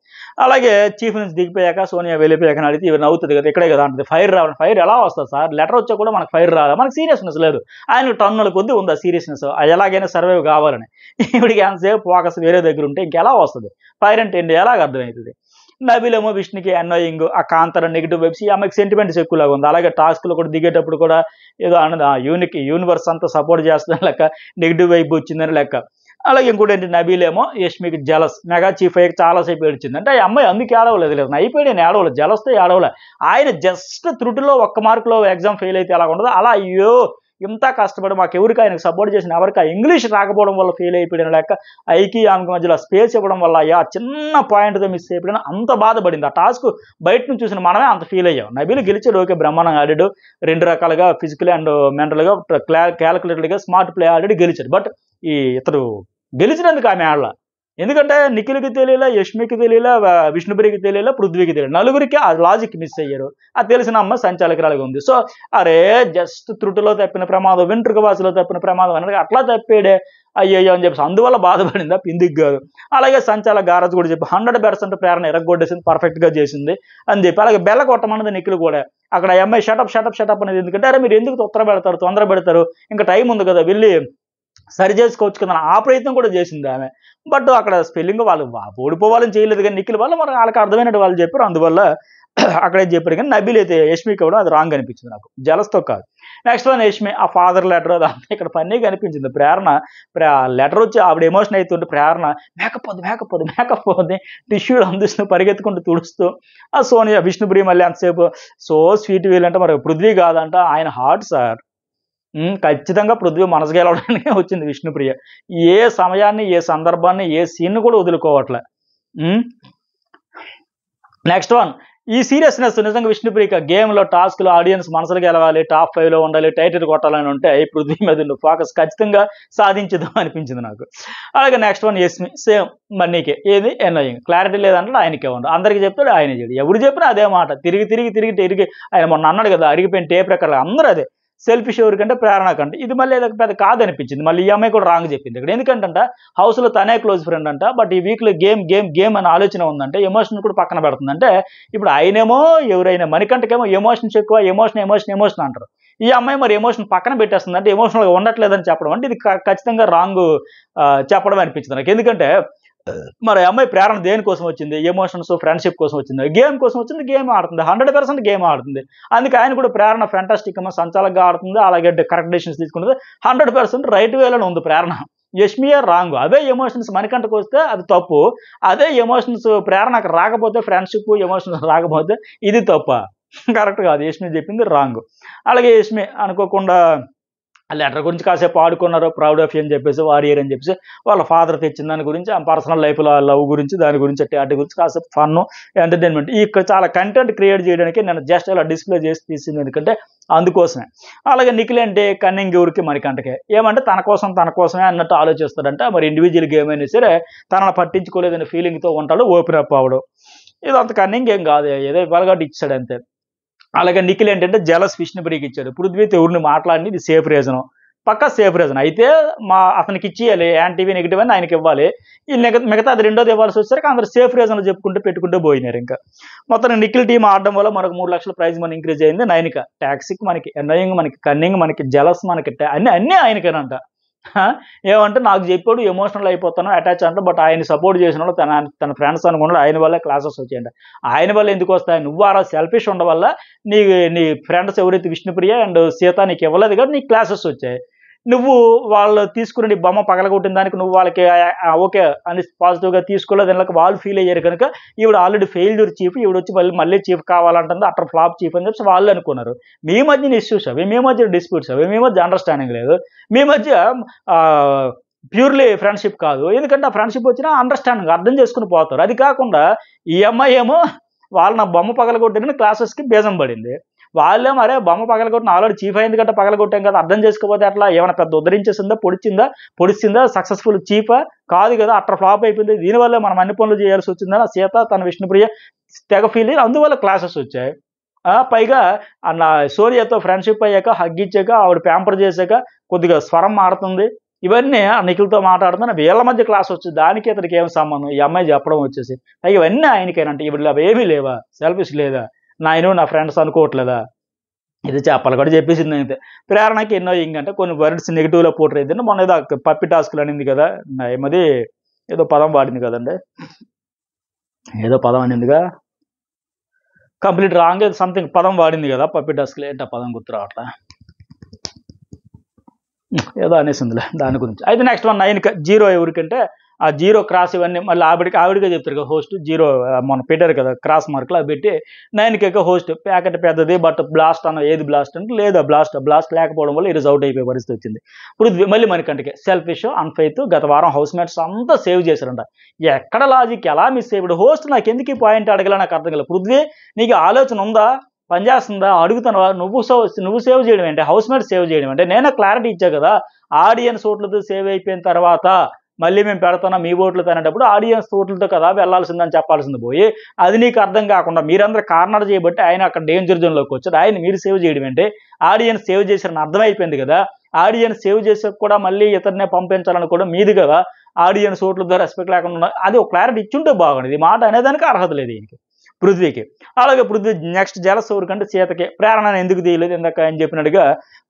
అలాగే చీఫ్ నుంచి దిగిపోయాక సోనియా వెళ్ళిపోయాక అడిగితే ఇవి నవ్వుతుంది కదా, ఇక్కడే కదా అంటుంది ఫైర్ రావాలి. ఫైర్ ఎలా వస్తుంది సార్, లెటర్ వచ్చా కూడా మనకు ఫైర్ రాదా, మనకు సీరియస్నెస్ లేదు. ఆయనకు టన్నుల కొద్దీ ఉంది ఆ సీరియస్నెస్, ఎలాగైనా సర్వైవ్ కావాలని. ఇవిడికి ఎంతసేపు ఫోకస్ వేరే దగ్గర ఉంటే ఇంకెలా వస్తుంది ఫైర్ అంటే ఏంటి, ఎలాగ అర్థమవుతుంది. నబీలేమో విష్ణుకి అన్నోయింగ్, ఆ కాంతర నెగిటివ్ వైబ్స్, ఈ అమ్మాయికి సెంటిమెంట్స్ ఎక్కువలాగా ఉంది. అలాగే టాస్క్లో కూడా దిగేటప్పుడు కూడా ఏదో అన్నది యూనివర్స్ అంతా సపోర్ట్ చేస్తుందని లెక్క, నెగిటివ్ వైబ్ వచ్చిందని లెక్క. అలాగే ఇంకోటి ఏంటి, నబీలేమో యష్మికి జలస్, మెగా చీఫ్ అయ్యాక చాలాసేపు ఏడ్చింది. అంటే ఆ అమ్మాయి అందుకు ఏడవలేదు, లేదు అయిపోయాడు నేను ఏడవలేదు, జలస్తో ఏడవలే. ఆయన జస్ట్ త్రుటిలో 1 మార్కులో ఎగ్జామ్ ఫెయిల్ అయితే ఎలా ఉండదు అలా అయ్యో ఇంత కష్టపడి మాకెవరికి ఆయనకు సపోర్ట్ చేసిన ఎవరికి ఆ ఇంగ్లీష్ రాకపోవడం వల్ల ఫెయిల్ అయిపోయిన లెక్క, ఐకి ఆమెకి మధ్యలో స్పేస్ ఇవ్వడం వల్ల ఆ చిన్న పాయింట్తో మిస్ అయిపోయినా అంత బాధపడింది. ఆ టాస్క్ బయట నుంచి చూసిన మనమే అంత ఫీల్ అయ్యాం. నబీలు గెలిచాడు, ఓకే బ్రహ్మాండంగా ఆడాడు, 2 రకాలుగా ఫిజికల్ అండ్ మెంటల్గా క్యాలిక్యులేటెడ్గా స్మార్ట్ ప్లే ఆడాడు, గెలిచాడు. బట్ ఇతడు గెలిచినందుకు ఆమె ఆడలా. ఎందుకంటే నిఖిల్కి తెలియలే, యష్మికి తెలియలే, విష్ణుప్రియకి తెలియలే, పృథ్వీకి తెలియదు, నలుగురికి ఆ లాజిక్ మిస్ అయ్యారు. అది తెలిసిన అమ్మ సంచాలకురాలుగా ఉంది. సో అరే జస్ట్ త్రుటిలో తప్పిన ప్రమాదం, వెంట్రుక వాసిలో తప్పిన ప్రమాదం అనేది అట్లా తప్పాడే అయ్యో అని చెప్పేసి అందువల్ల బాధపడిందా, పిందికి కాదు. అలాగే సంచాలక గారజ్ కూడా చెప్పి 100% ప్రేరణ ఎరగొట్టేసింది, పర్ఫెక్ట్గా చేసింది అని చెప్పి. అలాగే బెల్ల కొట్టమన్నది నిఖిల్ కూడా. అక్కడ ఎంఐ షటప్ అనేది ఎందుకంటే అరే మీరు ఎందుకు తొందర పెడతారు, ఇంకా టైం ఉంది కదా వెళ్ళి సరి చేసుకోవచ్చు కదా, ఆ ప్రయత్నం కూడా చేసింది ఆమె. బట్ అక్కడ స్పెల్లింగ్ వాళ్ళు ఓడిపోవాలని చేయలేదు కానీ నిఖిల్ వాళ్ళు మరి వాళ్ళకి అర్థమైనట్టు వాళ్ళు చెప్పారు, అందువల్ల అక్కడే చెప్పారు. కానీ నబీల్ అయితే యష్మికి కూడా అది రాంగ్ అనిపించింది నాకు, జలస్తో కాదు. నెక్స్ట్ వన్ యష్మి, ఆ ఫాదర్ లెటర్ అదంతా ఇక్కడ ఫన్నీగా అనిపించింది. ప్రేరణ లెటర్ వచ్చి ఆవిడ ఎమోషన్ అవుతుంటే ప్రేరణ మేకప్ టిష్యూలు అందిస్తూ పరిగెత్తుకుంటూ తుడుస్తూ, ఆ సోనియా విష్ణుప్రియ మళ్ళీ అంతసేపు సో స్వీట్ వీలంటే మరి పృథ్వీ కాదంట ఆయన హార్ట్ సార్. ఖచ్చితంగా పృథ్వీ మనసు గెలవడానికే వచ్చింది విష్ణుప్రియ. ఏ సమయాన్ని, ఏ సందర్భాన్ని, ఏ సీన్ కూడా వదులుకోవట్లే. నెక్స్ట్ వన్, ఈ సీరియస్నెస్ నిజంగా విష్ణుప్రియక గేమ్లో టాస్క్లో ఆడియన్స్ మనసులు గెలవాలి, టాప్ 5లో ఉండాలి, టైటిల్ కొట్టాలని ఉంటే ఈ పృథ్వీ మీద ఫోకస్ ఖచ్చితంగా సాధించదు అనిపించింది నాకు. అలాగే నెక్స్ట్ వన్ యష్మి, సేమ్ మన్నీకే, ఏది ఎన్నోయింగ్, క్లారిటీ లేదంటే ఆయనకే ఉండదు, అందరికీ చెప్తాడు ఆయనే చేయడు, ఎవరు చెప్పినా అదే మాట, తిరిగి ఆయన మొన్న అన్నాడు కదా అరిగిపోయిన టేప్ ప్రకారం అందరూ అదే. సెల్ఫిష్ ఎవరికంటే ప్రేరణ కంటే, ఇది మళ్ళీ ఏదో పెద్ద కాదనిపించింది. మళ్ళీ ఈ అమ్మాయి కూడా రాంగ్ చెప్పింది ఇక్కడ. ఎందుకంటే హౌస్లో తనే క్లోజ్ ఫ్రెండ్ అంట, బట్ ఈ వీక్లో గేమ్ అనే ఆలోచన ఉందంటే ఎమోషన్ కూడా పక్కన పెడుతుందంటే ఇప్పుడు ఆయనేమో ఎవరైనా మణికంటకేమో ఎమోషన్స్ ఎక్కువ, ఎమోషన్ అంటారు. ఈ అమ్మాయి మరి ఎమోషన్ పక్కన పెట్టేస్తుంది అంటే ఎమోషనల్గా ఉండట్లేదని చెప్పడం అంటే ఇది ఖచ్చితంగా రాంగ్ చెప్పడం అనిపించింది నాకు. ఎందుకంటే మరి అమ్మాయి ప్రేరణ దేనికోసం వచ్చింది, ఎమోషన్స్ ఫ్రెండ్షిప్ కోసం వచ్చింది, గేమ్ కోసం వచ్చింది, గేమ్ ఆడుతుంది, 100% గేమ్ ఆడుతుంది. అందుకే ఆయన కూడా ప్రేరణ ఫ్యాంటాస్టిక్ సంచాలకగా ఆడుతుంది, అలాగే కరెక్ట్ డెసిషన్స్ తీసుకుంటుంది, 100% రైట్ వేలోనే ఉంది ప్రేరణ. యష్మియే రాంగ్. అదే ఎమోషన్స్ మణికంటకు వస్తే అది తప్పు, అదే ఎమోషన్స్ ప్రేరణకు రాకపోతే, ఫ్రెండ్షిప్ ఎమోషన్స్ రాకపోతే ఇది తప్ప, కరెక్ట్ కాదు. యష్మి చెప్పింది రాంగ్. అలాగే యష్మి అనుకోకుండా ఆ లెటర్ గురించి కాసేపు ఆడుకున్నారు, ప్రౌడ్ ఆఫ్ యూ అని చెప్పేసి, వారియర్ అని చెప్పేసి, వాళ్ళ ఫాదర్ తెచ్చిన దాని గురించి, ఆ పర్సనల్ లైఫ్లో లవ్ గురించి, దాని గురించి వాటి గురించి కాసేపు ఫన్, ఎంటర్టైన్మెంట్, ఇక్కడ చాలా కంటెంట్ క్రియేట్ చేయడానికి నేను జస్ట్ ఇలా డిస్ప్లే చేసి తీసింది, ఎందుకంటే అందుకోసమే. అలాగే నిఖిల్ అంటే కన్నింగ్ ఊరికి మణికంఠకే ఏమంటే తన కోసమే అన్నట్టు ఆలోచిస్తాడంట. మరి ఇండివిజువల్గా ఏమైనా సరే తనను పట్టించుకోలేదనే ఫీలింగ్తో ఉంటాడు, ఓపెన్ అప్ అవ్వడు. ఇదంత కన్నింగ్ ఏం కాదు, ఏదో ఇవ్వాలగా ఇచ్చాడు అంతే. అలాగే నిఖిల్ ఏంటంటే జలస్ విష్ణుప్రియకి ఇచ్చాడు. పృథ్వీతో ఎవరిని మాట్లాడి ఇది సేఫ్ రీజన్, పక్కా సేఫ్ రీజన్ అయితే అతనికి ఇచ్చేయాలి, యాంటీవీ నెగిటివ్ అని ఆయనకి ఇవ్వాలి. ఈ మిగతా అది రెండోది ఇవ్వాల్సి వచ్చేసరికి అందరూ సేఫ్ రీజన్లు చెప్పుకుంటూ పెట్టుకుంటూ పోయినారు. ఇంకా మొత్తం నిఖిల్ టీం ఆడడం వల్ల మనకు 3 లక్షల ప్రైజ్ మనీ ఇంక్రీజ్ అయింది. నైన్కి టాక్సిక్ మనకి, ఎన్నోయింగ్ మనకి, కన్నింగ్ మనకి, జలస్ మనకి, అన్నీ ఆయనకేనంట. ఏమంటే నాకు చెప్పాడు ఎమోషనల్ అయిపోతాను, అటాచ్ అంటే, బట్ ఆయన సపోర్ట్ చేసిన వాళ్ళు తన ఫ్రెండ్స్ అనుకున్నాడు, ఆయన వల్ల క్లాసెస్ వచ్చాయంట. ఆయన వల్ల ఎందుకు వస్తాయి, నువ్వు అలా సెల్ఫిష్ ఉండవల్ల నీ ఫ్రెండ్స్ ఎవరైతే విష్ణుప్రియ అండ్ సీత నీకు ఇవ్వలేదు కదా, నీకు క్లాసెస్ వచ్చాయి. నువ్వు వాళ్ళు తీసుకుని నీ బొమ్మ పగలగొట్టిన దానికి నువ్వు వాళ్ళకి ఓకే అని పాజిటివ్గా తీసుకోలేదు, దానికి వాళ్ళు ఫీల్ అయ్యారు కనుక ఈవిడ ఆల్రెడీ ఫెయిల్యూర్ చీఫ్, ఈవిడ వచ్చి మళ్ళీ చీఫ్ కావాలంటుంది, అట్టర్ ఫ్లాప్ చీఫ్ అని చెప్పి వాళ్ళు అనుకున్నారు. మీ మధ్య ఇష్యూస్ అవి, మీ మధ్య డిస్ప్యూట్స్ అవి, మీ మధ్య అండర్స్టాండింగ్ లేదు, మీ మధ్య ప్యూర్లీ ఫ్రెండ్షిప్ కాదు. ఎందుకంటే ఆ ఫ్రెండ్షిప్ వచ్చినా అండర్స్టాండింగ్ అర్థం చేసుకుని పోతారు. అది కాకుండా ఈ అమ్మాయి ఏమో వాళ్ళు నా బొమ్మ పగలగొట్టిన క్లాసెస్కి బేజం పడింది, వాళ్ళే మరే బొమ్మ పగలగొట్టిన ఆల్రెడీ చీఫ్ అయింది కదా, పగలగొట్టాం కదా, అర్థం చేసుకోకపోతే అట్లా ఏమైనా పెద్ద ఉద్ధరించేసిందా, పొడిచిందా, సక్సెస్ఫుల్ చీఫా కాదు కదా, అట్లా ఫ్లాప్ అయిపోయింది, దీనివల్ల మనం అన్ని పనులు చేయాల్సి వచ్చిందని సీత తన విష్ణుప్రియ తెగ ఫీల్ అయ్యి అందువల్ల క్లాసెస్ వచ్చాయి. పైగా నా సోనియాతో ఫ్రెండ్షిప్ అయ్యాక, హగ్ ఇచ్చాక, ఆవిడ ప్యాంపర్ చేశాక కొద్దిగా స్వరం మారుతుంది, ఇవన్నీ ఆ నిఖిల్తో మాట్లాడుతున్నా వీళ్ళ మధ్య క్లాస్ వచ్చింది, దానికి అతనికి ఏం సంబంధం, ఈ అమ్మాయి చెప్పడం వచ్చేసి. పైగా ఇవన్నీ ఆయనకేనంటే ఇవి ఏమీ లేవా, సెల్ఫిష్ లేదా, నా ఫ్రెండ్స్ అనుకోవట్లేదా, ఇది చెప్పాలి కూడా చెప్పేసింది. అయితే ప్రేరణకి ఎన్నో ఇంకంటే కొన్ని వర్డ్స్ నెగిటివ్లో పోటర్ అయితే, మొన్న ఏదో పప్పి టాస్క్లు అనింది కదా, ఏమది ఏదో పదం వాడింది కదండి, ఏదో పదం అనిందిగా, కంప్లీట్ రాంగ్ ఏదో సంథింగ్ పదం వాడింది కదా పప్పి టాస్క్లు, ఏంటి ఆ పదం గుర్తు రావట్లా, ఏదో అనేసిందిలే దాని గురించి. అయితే నెక్స్ట్ 9 జీరో ఎవరికంటే ఆ జీరో క్రాస్ ఇవన్నీ మళ్ళీ ఆవిడగా చెప్తారు కదా హోస్ట్, జీరో మనం పెట్టారు కదా క్రాస్ మార్కులు అవి పెట్టి 9 హోస్ట్ ప్యాకెట్ పెద్దది బట్ బ్లాస్ట్ అన్న, ఏది బ్లాస్ట్ అంటే లేదా బ్లాస్ట్ లేకపోవడం వల్ల ఈరోజు అవుట్ అయిపోయే పరిస్థితి వచ్చింది. ఇప్పుడు మళ్ళీ మనకంటే సెల్ఫిష్, అన్ఫెయిత్, గత వారం హౌస్ మేట్స్ అంతా సేవ్ చేశారంట. ఎక్కడ లాజిక్, ఎలా మిస్ అయ్యాడు హోస్ట్, నాకు ఎందుకు ఈ పాయింట్ అడగల, నాకు అర్థం కాలేదు. పృథ్వీ నీకు ఆలోచన ఉందా, పనిచేస్తుందా, అడుగుతున్నావా, నువ్వు సేవ్ చేయడం అంటే, హౌస్ మేట్ సేవ్ చేయడం అంటే, నేనే క్లారిటీ ఇచ్చా కదా, ఆడియన్స్ ఓట్లతో సేవ్ అయిపోయిన తర్వాత మళ్ళీ మేము పెడతాం మీ ఓట్లు తినేటప్పుడు ఆడియన్స్ ఓట్లతో కదా వెళ్ళాల్సిందని చెప్పాల్సింది పోయి, అది నీకు అర్థం కాకుండా మీరందరూ కార్నర్ చేయబట్టి ఆయన అక్కడ డేంజర్ జోన్లోకి వచ్చాడు, ఆయన మీరు సేవ్ చేయడం అంటే, ఆడియన్స్ సేవ్ చేశారని అర్థమైపోయింది కదా, ఆడియన్స్ సేవ్ చేసాక కూడా మళ్ళీ ఇతరునే పంపించాలని కూడా మీది కదా, ఆడియన్స్ ఓట్లతో రెస్పెక్ట్ లేకుండా, అది ఒక క్లారిటీ ఇచ్చుంటే బాగుండేది, ఈ మాట అనేదానికి అర్హత లేదు ఈయనకి పృథ్వీకి. అలాగే పృథ్వీ నెక్స్ట్ జలస్ ఎవరికంటే సీతకి, ప్రేరణను ఎందుకు తీయలేదు ఇందాక ఆయన చెప్పినట్టుగా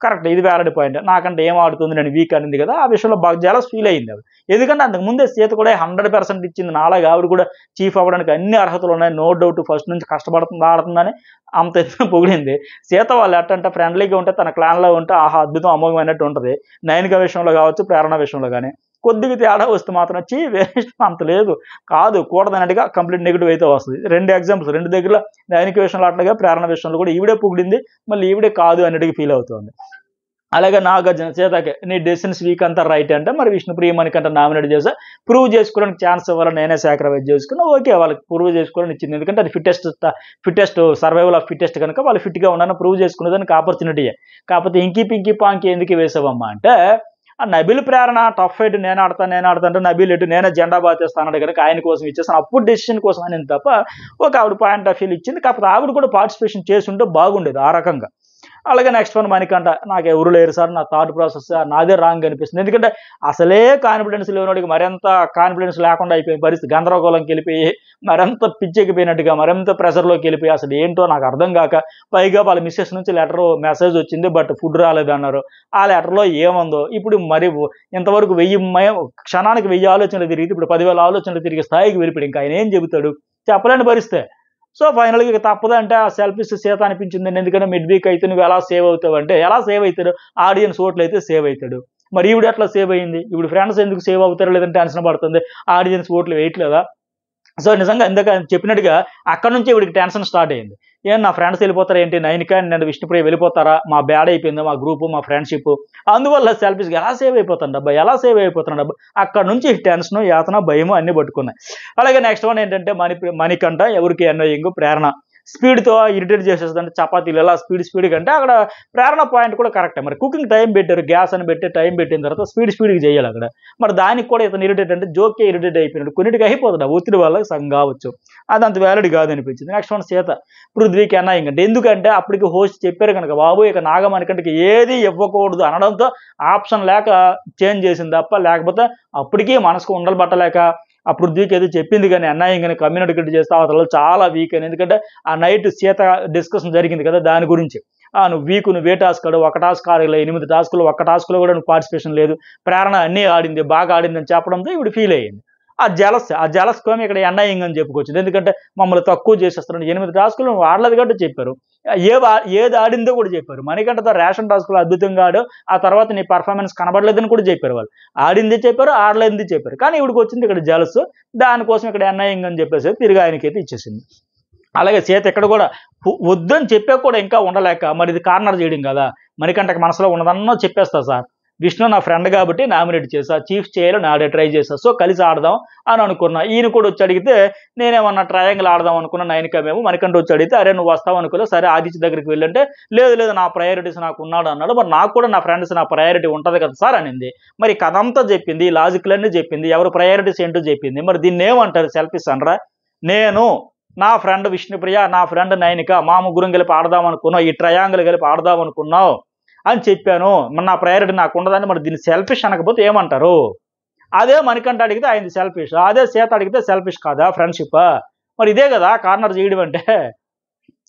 కరెక్ట్, ఇది వ్యాలిడ్ పాయింట్, నాకంటే ఏం ఆడుతుంది నేను వీక్ అనింది కదా, ఆ విషయంలో బాగా జలస్ ఫీల్ అయింది ఆవిడ. ఎందుకంటే అంతకుముందే సీత కూడా 100% ఇచ్చింది, నాలాగా ఆవిడ కూడా చీఫ్ అవ్వడానికి అన్ని అర్హతలు ఉన్నాయి, నో డౌట్ ఫస్ట్ నుంచి కష్టపడుతుంది ఆడుతుందని అంత ఎత్తున పొగిడింది. సీత వాళ్ళు ఎట్టంటే ఫ్రెండ్లీగా ఉంటే, తన క్లాన్లో ఉంటే ఆహా అద్భుతం అమోఘమైనట్టు ఉంటుంది, నైనిక విషయంలో కావచ్చు, ప్రేరణ విషయంలో కానీ కొద్దిగా తేడా వస్తే మాత్రం వేస్ట్, అంత లేదు కాదు కూడదన్నట్టుగా కంప్లీట్ నెగిటివ్ అయితే వస్తుంది. 2 ఎగ్జాంపుల్స్, 2 దగ్గర నైనిక విషయంలో అట్లాగా, ప్రేరణ విషయంలో కూడా ఈవిడే పొగిడింది, మళ్ళీ ఈవిడే కాదు అన్నట్టుగా ఫీల్ అవుతుంది. అలాగే నాగార్జున సీతకి నీ డెసిషన్స్ వీక్ అంతా రైట్ అంటే, మరి విష్ణుప్రియ మనకంటే నామినేట్ చేసా, ప్రూవ్ చేసుకోవడానికి ఛాన్స్ ఇవ్వాలని నేనే సాక్రిఫైస్ చేసుకున్నా, ఓకే వాళ్ళకి ప్రూవ్ చేసుకోవాలని ఇచ్చింది, ఎందుకంటే అది ఫిట్టెస్ట్ సర్వైవల్ ఆఫ్ ఫిట్టెస్ట్ కనుక వాళ్ళు ఫిట్గా ఉన్నారని ప్రూవ్ చేసుకునేదానికి ఆపర్చునిటీయే. కాకపోతే ఇంకీ పాంకి ఎందుకు వేసావమ్మా అంటే, ఆ నబిల్ ప్రేరణ టఫ్ ఫైట్ నేను ఆడతాను అంటే నబిల్ ఎటు నేనే జెండా బాతేస్తాను కనుక ఆయన కోసం ఇచ్చేస్తాను, అప్పుడు డెసిషన్ కోసం అని తప్ప ఒక ఆవిడ పాయింట్ ఆఫ్ వ్యూ ఇచ్చింది. కాకపోతే ఆవిడ కూడా పార్టిసిపేషన్ చేసి ఉంటే బాగుండేది ఆ రకంగా. అలాగే నెక్స్ట్ మణికంఠ, నాకు ఎవరు లేరు సార్, నా థాట్ ప్రాసెస్ నాదే రాంగ్ అనిపిస్తుంది, ఎందుకంటే అసలే కాన్ఫిడెన్స్ లేనివాడికి మరింత కాన్ఫిడెన్స్ లేకుండా అయిపోయిన పరిస్థితి, గందరగోళంకి వెళ్ళిపోయి మరింత పిచ్చెక్కిపోయినట్టుగా మరింత ప్రెషర్లోకి వెళ్ళిపోయి అసలు ఏంటో నాకు అర్థం కాక, పైగా వాళ్ళ మిస్సెస్ నుంచి మెసేజ్ వచ్చింది బట్ ఫుడ్ రాలేదన్నారు, ఆ లెటర్లో ఏముందో, ఇప్పుడు మరి ఇంతవరకు 1000 క్షణానికి 1000 ఆలోచనలు తిరిగి ఇప్పుడు 10,000 ఆలోచనలు తిరిగి స్థాయికి వెళ్ళిపోయి ఇంకా ఆయన ఏం చెబుతాడు, చెప్పలేని పరిస్థితి. సో ఫైనల్గా ఇక తప్పదంటే ఆ సెల్ఫిష్ సీత అనిపించింది, ఎందుకంటే మిడ్ వీక్ అయితే నువ్వు ఎలా సేవ్ అవుతావు అంటే, ఎలా సేవ్ అవుతాడు, ఆడియన్స్ ఓట్లు అయితే సేవ్ అవుతాడు, మరి ఈవిడ ఎట్లా సేవ్ అయింది, ఇప్పుడు ఫ్రెండ్స్ ఎందుకు సేవ్ అవుతారో లేదని టెన్షన్ పడుతుంది, ఆడియన్స్ ఓట్లు వేయట్లేదా, సో నిజంగా ఇందాక చెప్పినట్టుగా అక్కడ నుంచి వీడికి టెన్షన్ స్టార్ట్ అయింది. ఏం నా ఫ్రెండ్స్ వెళ్ళిపోతారా ఏంటి? నైనిక అండ్ విష్ణుప్రియ వెళ్ళిపోతారా? మా బ్యాడ్ అయిపోయిందా మా గ్రూపు, మా ఫ్రెండ్షిప్. అందువల్ల సెల్ఫిష్‌గా ఎలా సేవ్ అయిపోతాను ఎలా సేవ్ అయిపోతున్నాను అక్కడ నుంచి టెన్షను, యాతన, భయము అన్నీ పట్టుకున్నాయి. అలాగే నెక్స్ట్ వన్ ఏంటంటే మణికంఠ ఎవరికి అన్వయింగు ప్రేరణ. స్పీడ్‌తో ఇరిటేట్ చేసేస్తదంటే చపాతీలు ఎలా స్పీడ్‌గా అంటే అక్కడ ప్రేరణ పాయింట్ కూడా కరెక్టే. మరి కుకింగ్ టైం పెట్టారు. గ్యాస్ అని పెట్టి టైం పెట్టిన తర్వాత స్పీడ్‌గా చేయాలి అక్కడ. మరి దానికి కూడా ఇతను ఇరిటేట్ అంటే జోక్‌కే ఇరిటేట్ అయిపోయినాడు. కొన్నిటికి అయిపోతుంది. ఒత్తిడి వల్ల సగం కావచ్చు. అది అంత వ్యాలిడ్ కాదనిపించింది. Next one Sita. పృథ్వీకి అన్యాయం అంటే ఎందుకంటే అప్పటికి హోస్ట్ చెప్పారు కనుక బాబు ఇక నాగమణికంటకి ఏది ఇవ్వకూడదు అనడంతో ఆప్షన్ లేక చేంజ్ చేసింది తప్ప లేకపోతే అప్పటికీ మనసుకు ఉండలు పట్టలేక ఆ పృథ్వీకి ఏదో చెప్పింది కానీ అన్యాయం కానీ కమ్యూనికేట్ చేస్తే అవతల చాలా వీక్ అని. ఎందుకంటే ఆ నైట్ సీత డిస్కషన్ జరిగింది కదా దాని గురించి. నువ్వు వీక్ నువ్వు ఏ టాస్క్ ఆడు, ఒక టాస్క్ ఆడలే 8 టాస్కులు, ఒక్క టాస్క్లో కూడా నువ్వు పార్టిసిపేషన్ లేదు, ప్రేరణ అన్నీ ఆడింది బాగా ఆడింది అని చెప్పడంతో ఇవి ఫీల్ అయ్యింది. ఆ జలస్ కోమి ఇక్కడ అన్యాయం అని చెప్పుకోవచ్చు. ఎందుకంటే మమ్మల్ని తక్కువ చేసేస్తున్నాడు, 8 టాస్కులు నువ్వు ఆడలేదు కాబట్టి చెప్పారు. ఏది ఆడిందో కూడా చెప్పారు. మణికంఠతో రేషన్ టాస్కులు అద్భుతంగా ఆడు, ఆ తర్వాత నీ పర్ఫార్మెన్స్ కనబడలేదని కూడా చెప్పారు వాళ్ళు. ఆడింది చెప్పారు, ఆడలేనిది చెప్పారు. కానీ ఇవిడికి వచ్చింది ఇక్కడ జలస్. దానికోసం ఇక్కడ అన్యాయం అని చెప్పేసి తిరిగి ఆయనకైతే ఇచ్చేసింది. అలాగే సీత ఇక్కడ కూడా వద్దని చెప్పా కూడా ఇంకా ఉండలేక మరి ఇది కార్నర్ చేయడం కదా. మణికంఠకి మనసులో ఉన్నదన్నో చెప్పేస్తా సార్, విష్ణు నా ఫ్రెండ్ కాబట్టి నామినేట్ చేశా, చీఫ్ చేయాలని ఆడే ట్రై చేశా, సో కలిసి ఆడదాం అని అనుకున్నా. ఈయన కూడా వచ్చి అడిగితే నేనేమన్నా ట్రయాంగిల్ ఆడదాం అనుకున్నా. నైనిక మేము మణికంఠ వచ్చి అడిగితే అరే నువ్వు వస్తావు అనుకోలేదు, సరే ఆదిత్య దగ్గరికి వెళ్ళంటే లేదు నా ప్రయారిటీస్ నాకు ఉన్నాడు అన్నాడు. మరి నాకు కూడా నా ఫ్రెండ్స్ నా ప్రయారిటీ ఉంటుంది కదా సార్ అనింది. మరి కథ అంతా చెప్పింది, లాజిక్లన్నీ చెప్పింది, ఎవరు ప్రయారిటీస్ ఏంటో చెప్పింది. మరి దీన్ని ఏమంటారు? సెల్ఫిష్ అనరా? నేను నా ఫ్రెండ్ విష్ణుప్రియ, నా ఫ్రెండ్ నైనిక, మా ముగ్గురం కలిపి ఆడదాం అనుకున్నావు, ఈ ట్రయాంగిల్ కలిపి ఆడదాం అనుకున్నావు అని చెప్పాను. మరి నా ప్రయారిటీ నాకు ఉండదని మరి దీన్ని సెల్ఫిష్ అనకపోతే ఏమంటారు? అదే మణికంఠ అడిగితే ఆయనది సెల్ఫిష్, అదే సీత అడిగితే సెల్ఫిష్ కాదా ఫ్రెండ్షిప్? మరి ఇదే కదా కార్నర్ చేయడం అంటే.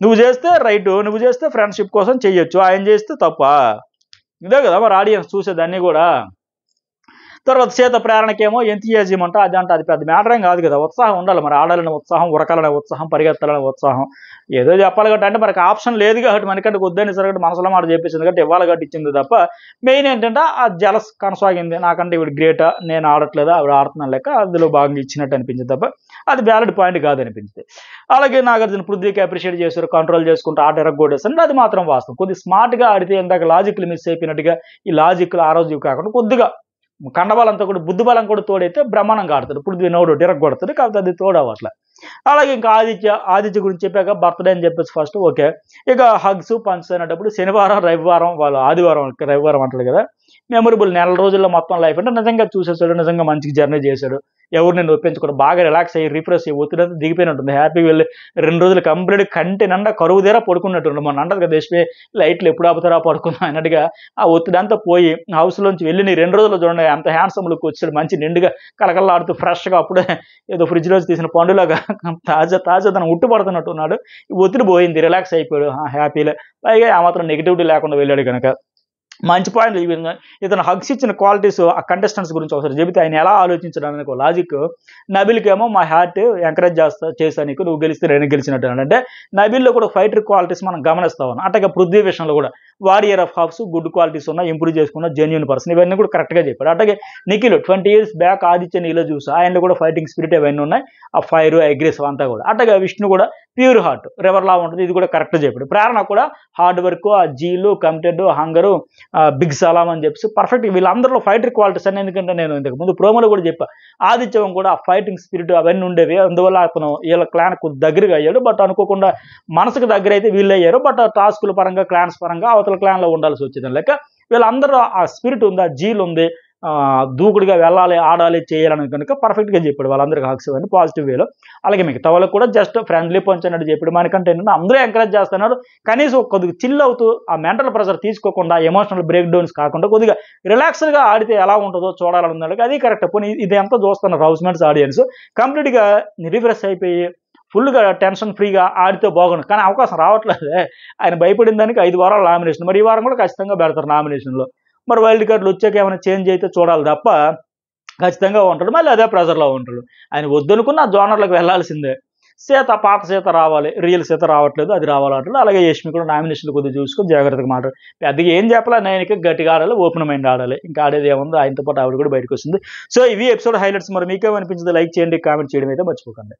నువ్వు చేస్తే రైటు, నువ్వు చేస్తే ఫ్రెండ్షిప్ కోసం చెయ్యొచ్చు, ఆయన చేస్తే తప్ప. ఇదే కదా మరి ఆడియన్స్ చూసేదాన్ని కూడా. తర్వాత సీత ప్రేరణకేమో ఎంతూజియాజం అంటే అదంటే అది పెద్ద మ్యాటర్ ఏం కాదు కదా. ఉత్సాహం ఉండాలి మరి, ఆడాలనే ఉత్సాహం, ఉరకాలనే ఉత్సాహం, పరిగెత్తాలనే ఉత్సాహం. ఏదో చెప్పాలి కాబట్టి అంటే మనకు ఆప్షన్ లేదు కాబట్టి మనకంటే వద్దని సరిగ్గా మనసులో మాట చెప్పించింది కాబట్టి ఇవ్వాలి కాబట్టి ఇచ్చింది తప్ప మెయిన్ ఏంటంటే ఆ జలస్ కొనసాగింది. నాకంటే ఇవి గ్రేటా, నేను ఆడట్లేదా, ఆవిడ ఆడుతున్నాను లెక్క అందులో భాగంగా ఇచ్చినట్టు అనిపించింది తప్ప అది వ్యాలిడ్ పాయింట్ కాదనిపించింది. అలాగే నాగార్జున పృథ్వీకి అప్రిషియేట్ చేశారు, కంట్రోల్ చేసుకుంటూ ఆట ఎరగొట్టేసారు. అది మాత్రం వాస్తవం. కొద్దిగా స్మార్ట్గా ఆడితే ఇందాక లాజిక్లు మిస్ అయిపోయినట్టుగా ఈ లాజిక్లు ఆ రోజు కాకుండా కొద్దిగా కండబలంతో కూడా బుద్ధిబలం కూడా తోడైతే బ్రహ్మాండంగా ఆడతాడు. పృథ్వీ నోడు తిరగొడతాడు కాబట్టి అది తోడవట్ల. అలాగే ఇంకా ఆదిత్య గురించి చెప్పాక బర్త్డే అని చెప్పేసి ఫస్ట్ ఓకే. ఇక హగ్స్ పంచ్ అనేటప్పుడు శనివారం రవివారం వాళ్ళు రవివారం అంటాడు కదా, మెమొరబుల్ నెల రోజుల్లో మొత్తం లైఫ్ అంటే నిజంగా చూసేసాడు, నిజంగా మంచి జర్నీ చేశాడు. ఎవరిని నొప్పించుకోవడం, బాగా రిలాక్స్ అయ్యి రిఫ్రెష్ అయ్యి ఒత్తిడి దిగిపోయినట్టుంది. హ్యాపీగా వెళ్ళి 2 రోజులు కంప్లీట్ కంటి నిండా కరువు తీరా పడుకున్నట్టు. మొన్న అంటది కదా దేశమే లైట్లు ఎప్పుడు ఆపుతారా పడుకున్నా అన్నట్టుగా ఆ ఒత్తిడి అంతా పోయి హౌస్లోంచి వెళ్ళి నీ 2 రోజులు చూడండి అంత హ్యాండ్సమ్ లుక్ వచ్చాడు, మంచి నిండుగా కలకల్లాడుతూ ఫ్రెష్గా అప్పుడే ఏదో ఫ్రిడ్జ్లోంచి తీసిన పండులాగా తాజా తను ఉట్టుపడుతున్నట్టు ఉన్నాడు. ఒత్తిడి పోయింది, రిలాక్స్ అయిపోయాడు హ్యాపీగా. పైగా ఆ మాత్రం నెగిటివిటీ లేకుండా వెళ్ళాడు కనుక మంచి పాయింట్లు. ఈ విధంగా ఇతను హగ్స్ ఇచ్చిన క్వాలిటీస్ ఆ కంటెస్టెంట్స్ గురించి ఒకసారి చెబితే ఆయన ఎలా ఆలోచించడానికి ఒక లాజిక్. నబిల్కేమో మా హార్ట్ ఎంకరేజ్ చేస్తాను నీకు, నువ్వు గెలిస్తే నేను గెలిచినట్టు అంటే నబిల్లో కూడా ఫైటర్ క్వాలిటీస్ మనం గమనిస్తాం. అట్టగా పృథ్వీ విషయంలో కూడా వారియర్ ఆఫ్ హాఫ్స్ గుడ్ క్వాలిటీస్ ఉన్నా, ఇంప్రూవ్ చేసుకున్న జెన్యూన్ పర్సన్, ఇవన్నీ కూడా కరెక్ట్గా చెప్పాడు. అట్లాగే నిఖిల్ 20 years బ్యాక్ ఆదిత్య నీలో చూసా, ఆయనలో కూడా ఫైటింగ్ స్పిరిట్ ఇవన్నీ ఉన్నాయి, ఆ ఫైర్ అగ్రెసివ్ అంతా కూడా. అట్టగా విష్ణు కూడా ప్యూర్ హార్ట్ రివర్లా ఉంటుంది, ఇది కూడా కరెక్ట్ చెప్పాడు. ప్రేరణ కూడా హార్డ్ వర్క్, ఆ జీలు, కమిటెడ్, హంగరు, బిగ్ సలాం అని చెప్పేసి పర్ఫెక్ట్. వీళ్ళందరిలో ఫైటర్ క్వాలిటీస్ అని, ఎందుకంటే నేను ఇంతకు ముందు ప్రోమోలో కూడా చెప్పా, ఆదిత్యం కూడా ఆ ఫైటింగ్ స్పిరిట్ అవన్నీ ఉండేవి. అందువల్ల అతను వీళ్ళ క్లాన్ దగ్గరగా అయ్యాడు. బట్ అనుకోకుండా మనసుకు దగ్గర అయితే వీళ్ళు అయ్యారు. బట్ టాస్కుల పరంగా క్లాన్స్ పరంగా అవతల క్లాన్లో ఉండాల్సి వచ్చింది లెక్క. వీళ్ళందరూ ఆ స్పిరిట్ ఉంది, ఆ జీల్ ఉంది, దూకుడుగా వెళ్ళాలి, ఆడాలి, చేయాలని కనుక పర్ఫెక్ట్గా చెప్పాడు వాళ్ళందరికీ హక్స్ అని పాజిటివ్ వేలో. అలాగే మిగతా వాళ్ళకి కూడా జస్ట్ ఫ్రెండ్లీ పంచ్ అన్నట్టు చెప్పాడు. మనకంటే ఏంటంటే అందరూ ఎంకరేజ్ చేస్తున్నారు, కనీసం కొద్దిగా చిల్ అవుతూ ఆ మెంటల్ ప్రెషర్ తీసుకోకుండా, ఎమోషనల్ బ్రేక్ డౌన్స్ కాకుండా కొద్దిగా రిలాక్స్డ్గా ఆడితే ఎలా ఉంటుందో చూడాలని ఉందంటే అది కరెక్ట్. పోనీ ఇది ఎంత చూస్తున్నారు హౌస్ మేట్స్ ఆడియన్స్ కంప్లీట్గా రిఫ్రెష్ అయిపోయి ఫుల్గా టెన్షన్ ఫ్రీగా ఆడితే బాగుండు. కానీ అవకాశం రావట్లేదే. ఆయన భయపడిన దానికి 5 వారాలు నామినేషన్, మరి ఈ వారం కూడా ఖచ్చితంగా పెడతారు నామినేషన్లో. మరి వైల్డ్ కార్డులు వచ్చాక ఏమైనా చేంజ్ అయితే చూడాలి తప్ప ఖచ్చితంగా ఉంటాడు, మళ్ళీ అదే ప్రెజర్లో ఉంటాడు. ఆయన వద్దనుకున్న జోనర్లకు వెళ్లాల్సిందే. సీత పాత సీత రావాలి, రియల్ సీత రావట్లేదు, అది రావాలంటాడు. అలాగే యష్మి కూడా నామినేషన్లు కొద్దిగా చూసుకొని జాగ్రత్తగా మాట్లాడు. పెద్దగా ఏం చెప్పాలి, నైన్కి గట్టిగా ఆడాలి, ఓపెన్ మైండ్ ఆడాలి, ఇంకా ఆడేది ఏముందో, ఆయనతో పాటు ఆవిడ కూడా బయటకు వస్తుంది. సో ఇవి ఎపిసోడ్ హైలైట్స్. మరి మీకేమనిపించింది? లైక్ చేయండి, కామెంట్ చేయడం అయితే మర్చిపోకండి.